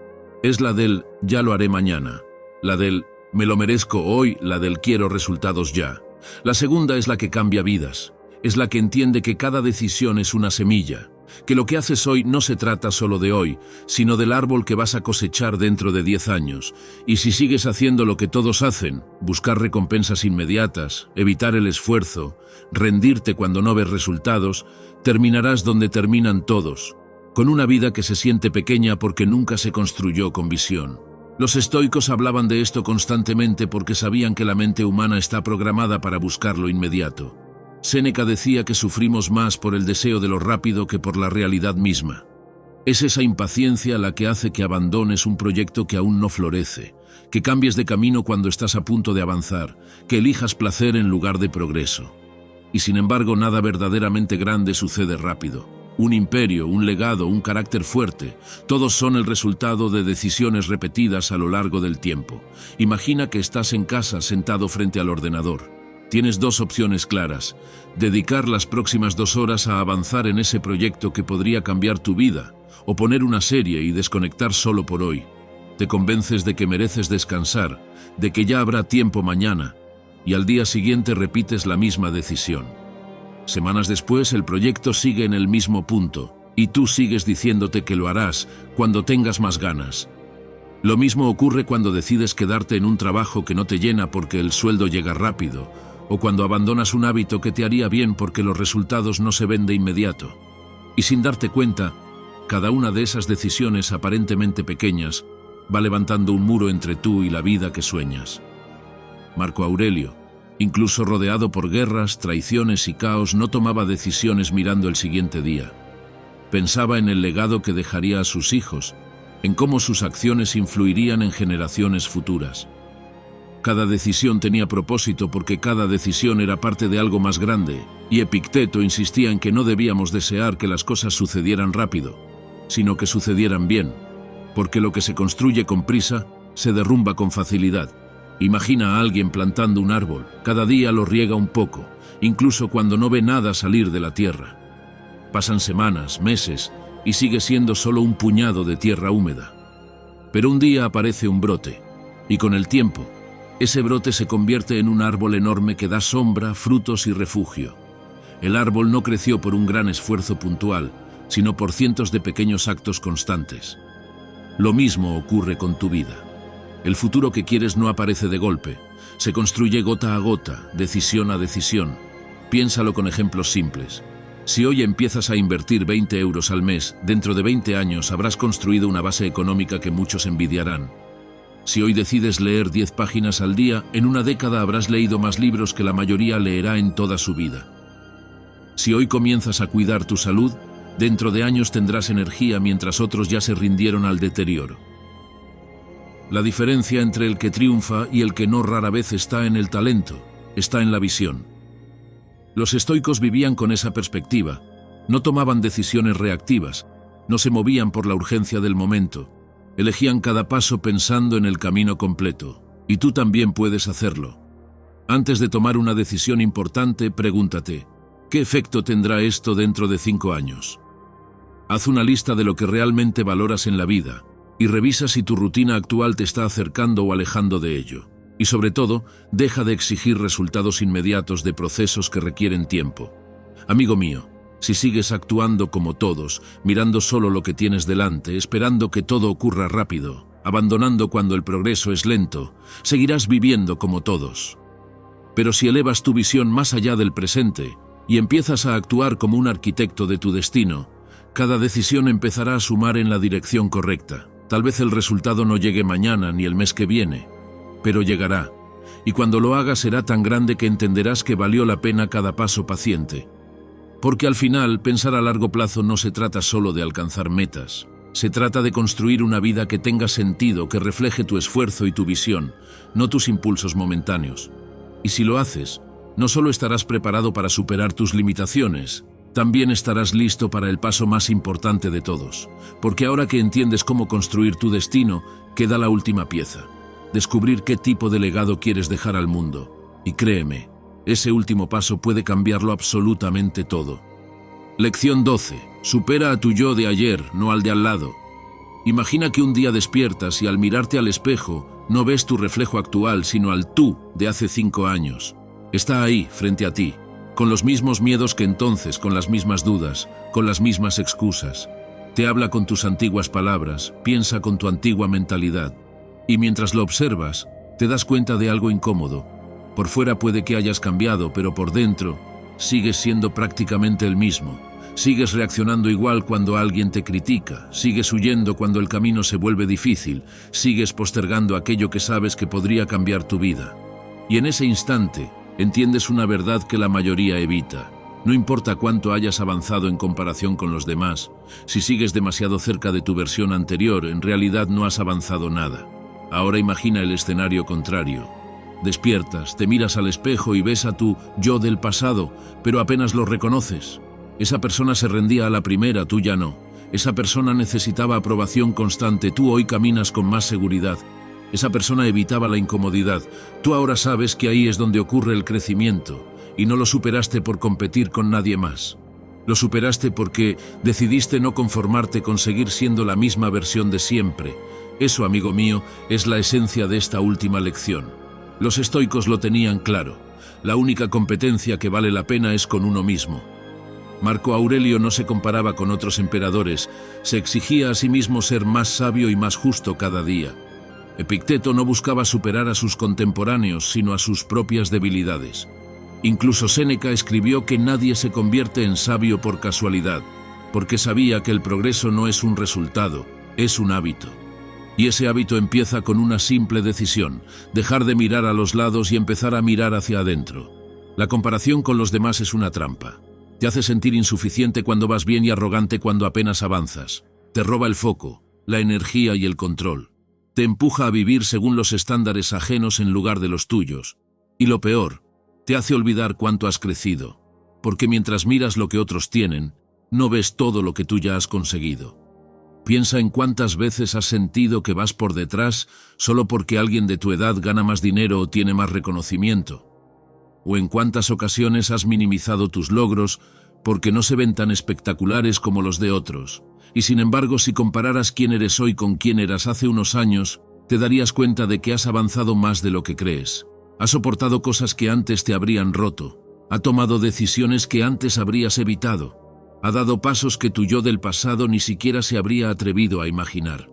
es la del ya lo haré mañana. La del me lo merezco hoy, la del quiero resultados ya. La segunda es la que cambia vidas, es la que entiende que cada decisión es una semilla, que lo que haces hoy no se trata solo de hoy, sino del árbol que vas a cosechar dentro de 10 años. Y si sigues haciendo lo que todos hacen, buscar recompensas inmediatas, evitar el esfuerzo, rendirte cuando no ves resultados, terminarás donde terminan todos, con una vida que se siente pequeña porque nunca se construyó con visión. Los estoicos hablaban de esto constantemente porque sabían que la mente humana está programada para buscar lo inmediato. Séneca decía que sufrimos más por el deseo de lo rápido que por la realidad misma. Es esa impaciencia la que hace que abandones un proyecto que aún no florece, que cambies de camino cuando estás a punto de avanzar, que elijas placer en lugar de progreso. Y sin embargo, nada verdaderamente grande sucede rápido. Un imperio, un legado, un carácter fuerte, todos son el resultado de decisiones repetidas a lo largo del tiempo. Imagina que estás en casa sentado frente al ordenador. Tienes 2 opciones claras: dedicar las próximas 2 horas a avanzar en ese proyecto que podría cambiar tu vida, o poner una serie y desconectar solo por hoy. Te convences de que mereces descansar, de que ya habrá tiempo mañana, y al día siguiente repites la misma decisión. Semanas después, el proyecto sigue en el mismo punto, y tú sigues diciéndote que lo harás cuando tengas más ganas. Lo mismo ocurre cuando decides quedarte en un trabajo que no te llena porque el sueldo llega rápido, o cuando abandonas un hábito que te haría bien porque los resultados no se ven de inmediato. Y sin darte cuenta, cada una de esas decisiones aparentemente pequeñas va levantando un muro entre tú y la vida que sueñas. Marco Aurelio, incluso rodeado por guerras, traiciones y caos, no tomaba decisiones mirando el siguiente día. Pensaba en el legado que dejaría a sus hijos, en cómo sus acciones influirían en generaciones futuras. Cada decisión tenía propósito porque cada decisión era parte de algo más grande, y Epicteto insistía en que no debíamos desear que las cosas sucedieran rápido, sino que sucedieran bien, porque lo que se construye con prisa se derrumba con facilidad. Imagina a alguien plantando un árbol, cada día lo riega un poco, incluso cuando no ve nada salir de la tierra. Pasan semanas, meses, y sigue siendo solo un puñado de tierra húmeda. Pero un día aparece un brote, y con el tiempo, ese brote se convierte en un árbol enorme que da sombra, frutos y refugio. El árbol no creció por un gran esfuerzo puntual, sino por cientos de pequeños actos constantes. Lo mismo ocurre con tu vida. El futuro que quieres no aparece de golpe. Se construye gota a gota, decisión a decisión. Piénsalo con ejemplos simples. Si hoy empiezas a invertir 20 euros al mes, dentro de 20 años habrás construido una base económica que muchos envidiarán. Si hoy decides leer 10 páginas al día, en una década habrás leído más libros que la mayoría leerá en toda su vida. Si hoy comienzas a cuidar tu salud, dentro de años tendrás energía mientras otros ya se rindieron al deterioro. La diferencia entre el que triunfa y el que no rara vez está en el talento, está en la visión. Los estoicos vivían con esa perspectiva, no tomaban decisiones reactivas, no se movían por la urgencia del momento, elegían cada paso pensando en el camino completo, y tú también puedes hacerlo. Antes de tomar una decisión importante, pregúntate, ¿qué efecto tendrá esto dentro de 5 años? Haz una lista de lo que realmente valoras en la vida, y revisa si tu rutina actual te está acercando o alejando de ello. Y sobre todo, deja de exigir resultados inmediatos de procesos que requieren tiempo. Amigo mío, si sigues actuando como todos, mirando solo lo que tienes delante, esperando que todo ocurra rápido, abandonando cuando el progreso es lento, seguirás viviendo como todos. Pero si elevas tu visión más allá del presente y empiezas a actuar como un arquitecto de tu destino, cada decisión empezará a sumar en la dirección correcta. Tal vez el resultado no llegue mañana ni el mes que viene, pero llegará, y cuando lo hagas será tan grande que entenderás que valió la pena cada paso paciente. Porque al final, pensar a largo plazo no se trata solo de alcanzar metas, se trata de construir una vida que tenga sentido, que refleje tu esfuerzo y tu visión, no tus impulsos momentáneos. Y si lo haces, no solo estarás preparado para superar tus limitaciones, también estarás listo para el paso más importante de todos, porque ahora que entiendes cómo construir tu destino, queda la última pieza. Descubrir qué tipo de legado quieres dejar al mundo. Y créeme, ese último paso puede cambiarlo absolutamente todo. Lección 12. Supera a tu yo de ayer, no al de al lado. Imagina que un día despiertas y al mirarte al espejo, no ves tu reflejo actual, sino al tú de hace 5 años. Está ahí, frente a ti, con los mismos miedos que entonces, con las mismas dudas, con las mismas excusas. Te habla con tus antiguas palabras, piensa con tu antigua mentalidad. Y mientras lo observas, te das cuenta de algo incómodo. Por fuera puede que hayas cambiado, pero por dentro sigues siendo prácticamente el mismo. Sigues reaccionando igual cuando alguien te critica, sigues huyendo cuando el camino se vuelve difícil, sigues postergando aquello que sabes que podría cambiar tu vida. Y en ese instante, entiendes una verdad que la mayoría evita. No importa cuánto hayas avanzado en comparación con los demás, si sigues demasiado cerca de tu versión anterior, en realidad no has avanzado nada. Ahora imagina el escenario contrario. Despiertas, te miras al espejo y ves a tu yo del pasado, pero apenas lo reconoces. Esa persona se rendía a la primera, tú ya no. Esa persona necesitaba aprobación constante, tú hoy caminas con más seguridad. Esa persona evitaba la incomodidad, tú ahora sabes que ahí es donde ocurre el crecimiento, y no lo superaste por competir con nadie más. Lo superaste porque decidiste no conformarte con seguir siendo la misma versión de siempre. Eso, amigo mío, es la esencia de esta última lección. Los estoicos lo tenían claro. La única competencia que vale la pena es con uno mismo. Marco Aurelio no se comparaba con otros emperadores, se exigía a sí mismo ser más sabio y más justo cada día. Epicteto no buscaba superar a sus contemporáneos, sino a sus propias debilidades. Incluso Séneca escribió que nadie se convierte en sabio por casualidad, porque sabía que el progreso no es un resultado, es un hábito. Y ese hábito empieza con una simple decisión, dejar de mirar a los lados y empezar a mirar hacia adentro. La comparación con los demás es una trampa. Te hace sentir insuficiente cuando vas bien y arrogante cuando apenas avanzas. Te roba el foco, la energía y el control. Te empuja a vivir según los estándares ajenos en lugar de los tuyos. Y lo peor, te hace olvidar cuánto has crecido. Porque mientras miras lo que otros tienen, no ves todo lo que tú ya has conseguido. Piensa en cuántas veces has sentido que vas por detrás solo porque alguien de tu edad gana más dinero o tiene más reconocimiento. O en cuántas ocasiones has minimizado tus logros porque no se ven tan espectaculares como los de otros. Y sin embargo, si compararas quién eres hoy con quién eras hace unos años, te darías cuenta de que has avanzado más de lo que crees. Has soportado cosas que antes te habrían roto. Has tomado decisiones que antes habrías evitado. Ha dado pasos que tu yo del pasado ni siquiera se habría atrevido a imaginar.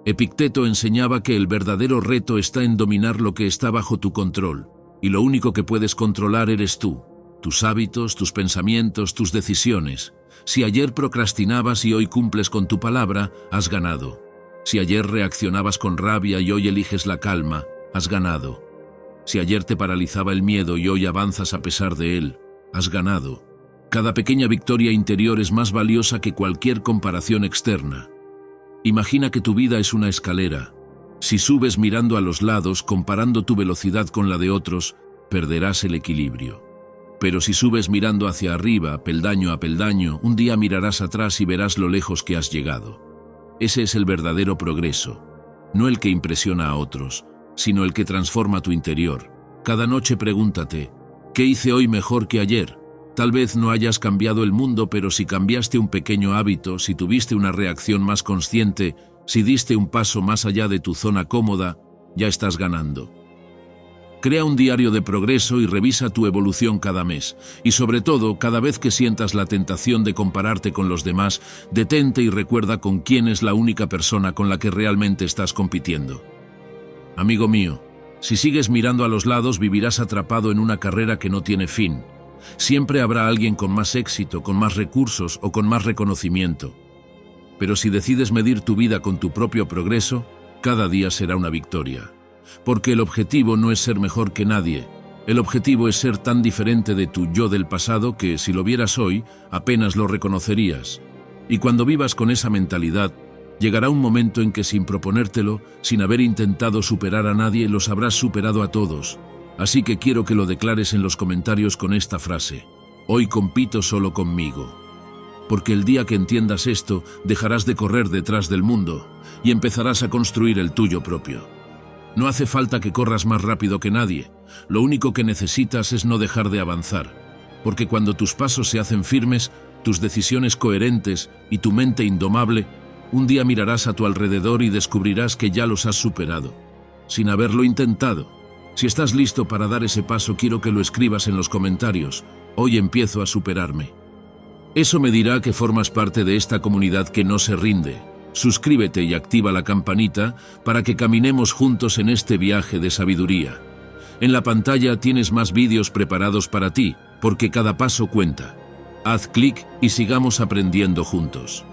Epicteto enseñaba que el verdadero reto está en dominar lo que está bajo tu control, y lo único que puedes controlar eres tú, tus hábitos, tus pensamientos, tus decisiones. Si ayer procrastinabas y hoy cumples con tu palabra, has ganado. Si ayer reaccionabas con rabia y hoy eliges la calma, has ganado. Si ayer te paralizaba el miedo y hoy avanzas a pesar de él, has ganado. Cada pequeña victoria interior es más valiosa que cualquier comparación externa. Imagina que tu vida es una escalera. Si subes mirando a los lados, comparando tu velocidad con la de otros, perderás el equilibrio. Pero si subes mirando hacia arriba, peldaño a peldaño, un día mirarás atrás y verás lo lejos que has llegado. Ese es el verdadero progreso, no el que impresiona a otros, sino el que transforma tu interior. Cada noche pregúntate, ¿qué hice hoy mejor que ayer? Tal vez no hayas cambiado el mundo, pero si cambiaste un pequeño hábito, si tuviste una reacción más consciente, si diste un paso más allá de tu zona cómoda, ya estás ganando. Crea un diario de progreso y revisa tu evolución cada mes. Y sobre todo, cada vez que sientas la tentación de compararte con los demás, detente y recuerda con quién es la única persona con la que realmente estás compitiendo. Amigo mío, si sigues mirando a los lados, vivirás atrapado en una carrera que no tiene fin. Siempre habrá alguien con más éxito, con más recursos o con más reconocimiento. Pero si decides medir tu vida con tu propio progreso, cada día será una victoria. Porque el objetivo no es ser mejor que nadie. El objetivo es ser tan diferente de tu yo del pasado que, si lo vieras hoy, apenas lo reconocerías. Y cuando vivas con esa mentalidad, llegará un momento en que sin proponértelo, sin haber intentado superar a nadie, los habrás superado a todos. Así que quiero que lo declares en los comentarios con esta frase: hoy compito solo conmigo. Porque el día que entiendas esto, dejarás de correr detrás del mundo y empezarás a construir el tuyo propio. No hace falta que corras más rápido que nadie, lo único que necesitas es no dejar de avanzar, porque cuando tus pasos se hacen firmes, tus decisiones coherentes y tu mente indomable, un día mirarás a tu alrededor y descubrirás que ya los has superado, sin haberlo intentado. Si estás listo para dar ese paso, quiero que lo escribas en los comentarios: hoy empiezo a superarme. Eso me dirá que formas parte de esta comunidad que no se rinde. Suscríbete y activa la campanita para que caminemos juntos en este viaje de sabiduría. En la pantalla tienes más vídeos preparados para ti, porque cada paso cuenta. Haz clic y sigamos aprendiendo juntos.